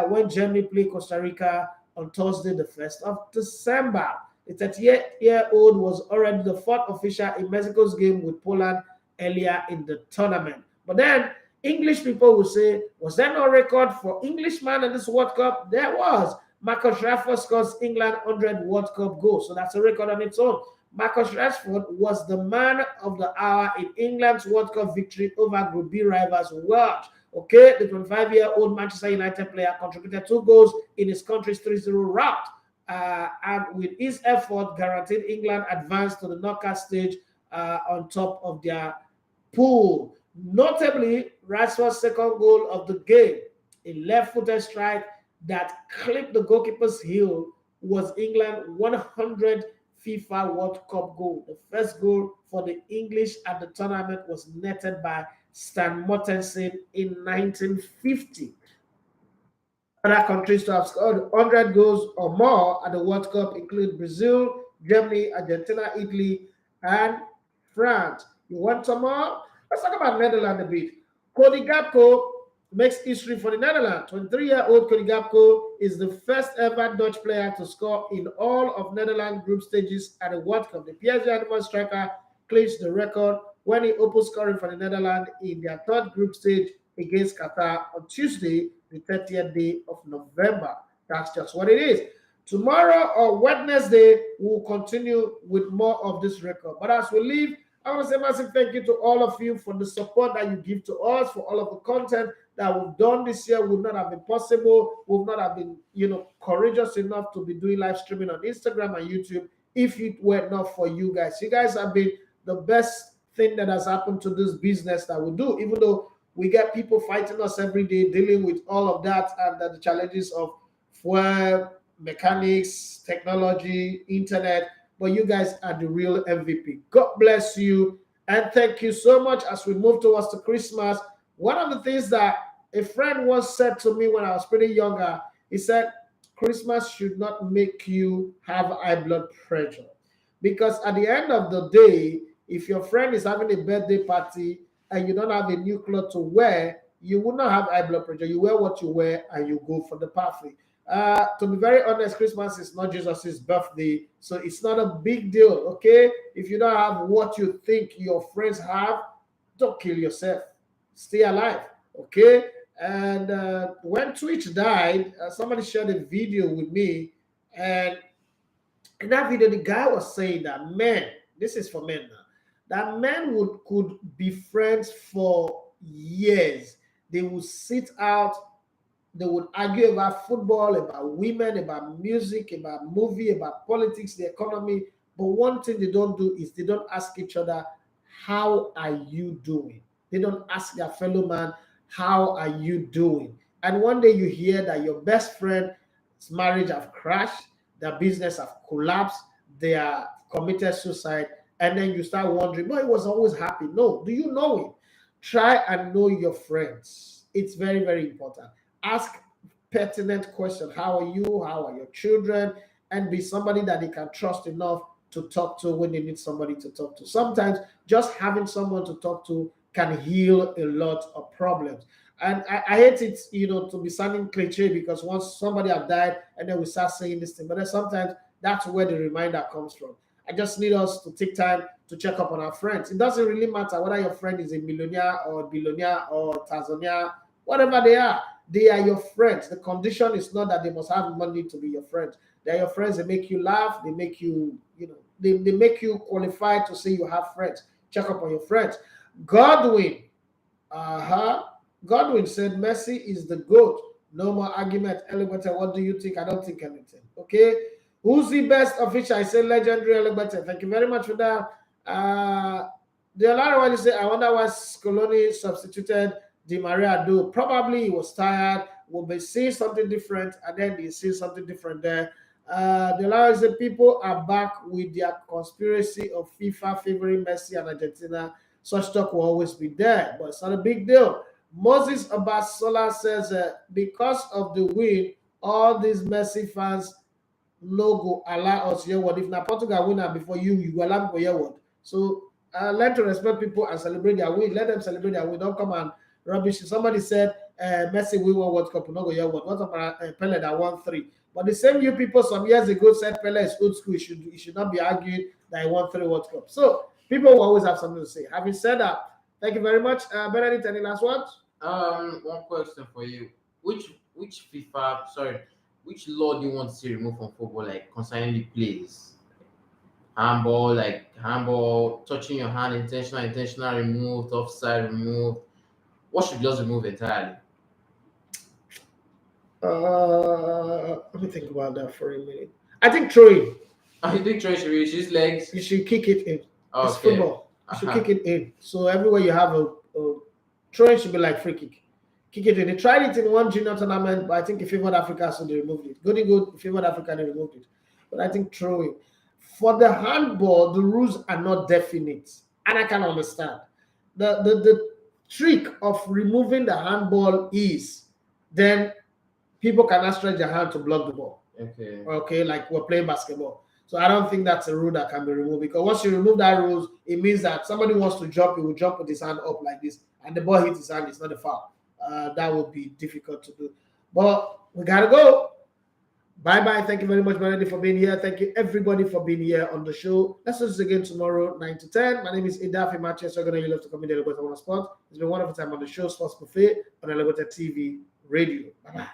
when Germany played Costa Rica on Thursday, the 1st of December. The 38-year-old was already the fourth official in Mexico's game with Poland earlier in the tournament. But then English people will say, was there no record for Englishman in this World Cup? There was. Marcus Rashford scores England 100 World Cup goals. So that's a record on its own. Marcus Rashford was the man of the hour in England's World Cup victory over Group B rivals Wales. Okay, the 25-year-old Manchester United player contributed 2 goals in his country's 3-0 rout. And with his effort, guaranteed England advance to the knockout stage on top of their pool. Notably, Rashford's second goal of the game, a left-footed strike that clipped the goalkeeper's heel, was England's 100th FIFA World Cup goal. The first goal for the English at the tournament was netted by Stan Mortensen in 1950. Other countries to have scored 100 goals or more at the World Cup include Brazil, Germany, Argentina, Italy, and France. You want some more? Let's talk about Netherlands a bit. Cody Gakpo makes history for the Netherlands. 23-year-old Cody Gakpo is the first ever Dutch player to score in all of Netherlands group stages at the World Cup. The PSG Eindhoven striker clinched the record when he opened scoring for the Netherlands in their third group stage against Qatar on Tuesday, the 30th day of November. That's just what it is. Tomorrow or Wednesday, we'll continue with more of this record. But as we leave, I want to say massive thank you to all of you for the support that you give to us, for all of the content that we've done this year. Would not have been possible. Would not have been, courageous enough to be doing live streaming on Instagram and YouTube if it were not for you guys. You guys have been the best thing that has happened to this business that we do, even though we get people fighting us every day, dealing with all of that and the challenges of fuel, mechanics, technology, internet. But you guys are the real MVP. God bless you. And thank you so much as we move towards the Christmas. One of the things that a friend once said to me when I was pretty younger, he said, Christmas should not make you have high blood pressure. Because at the end of the day, if your friend is having a birthday party and you don't have a new cloth to wear, you will not have high blood pressure. You wear what you wear and you go for the party. To be very honest, Christmas is not Jesus' birthday, so it's not a big deal, okay? If you don't have what you think your friends have, don't kill yourself. Stay alive, okay? And when Twitch died, somebody shared a video with me, and in that video, the guy was saying that men, this is for men now, that men could be friends for years. They would sit out, they would argue about football, about women, about music, about movie, about politics, the economy. But one thing they don't do is they don't ask each other, how are you doing? They don't ask their fellow man, how are you doing? And one day you hear that your best friend's marriage have crashed, their business have collapsed, they are committed suicide, and then you start wondering, no, he was always happy. No, do you know him? Try and know your friends. It's very, very important. Ask pertinent questions. How are you? How are your children? And be somebody that they can trust enough to talk to when they need somebody to talk to. Sometimes just having someone to talk to can heal a lot of problems. And I hate it, to be sounding cliche, because once somebody have died and then we start saying this thing, but then sometimes that's where the reminder comes from. I just need us to take time to check up on our friends. It doesn't really matter whether your friend is a millionaire or a billionaire or Tanzania, whatever they are your friends. The condition is not that they must have money to be your friends. They are your friends. They make you laugh. They make you, they make you qualified to say you have friends. Check up on your friends. Godwin said Messi is the GOAT. No more argument. Elegbete, what do you think? I don't think anything. Okay. Who's the best official? I said legendary Elegbete. Thank you very much for that. The other one is say, I wonder why Scoloni substituted Di Maria do. Probably he was tired. We'll be seeing something different, and then they see something different there. The other is that people are back with their conspiracy of FIFA favoring Messi and Argentina. Such talk will always be there, but it's not a big deal. Moses Abasola says because of the win, all these Messi fans no go allow us hear what. If na Portugal winner before you go allow people hear what. So learn to respect people and celebrate their win. Let them celebrate their win. Don't come and rubbish. Somebody said Messi win one World Cup, not go hear what. What about Pele that won 3? But the same you people some years ago said Pele is old school. He should not be argued that he won 3 World Cups. So people will always have something to say. Having said that, thank you very much. Benedict, any last words? One question for you. Which law do you want to see removed from football, like concerning the plays? Handball, touching your hand, intentional removed, offside removed. What should just remove entirely? Let me think about that for a minute. I think throwing. I think throwing should use his legs. You should kick it in. Okay. It's football. You should kick it in. So everywhere you have a throwing should be like free kick. Kick it in. They tried it in one junior tournament, but I think if favored Africa, so they removed it. Good, favored Africa, they removed it. But I think throwing. For the handball, the rules are not definite. And I can understand. The trick of removing the handball is then people cannot stretch their hand to block the ball. Okay, like we're playing basketball. So I don't think that's a rule that can be removed, because once you remove that rule, it means that somebody wants to jump, he will jump with his hand up like this, and the ball hits his hand, it's not a foul. That would be difficult to do. But we gotta go. Bye-bye. Thank you very much, Benedict, for being here. Thank you, everybody, for being here on the show. Let's do this again tomorrow, 9 to 10. My name is Idafi Matches. So you love to come in there. It's been a wonderful time on the show, Sports Buffet on Elevator TV Radio. Bye-bye.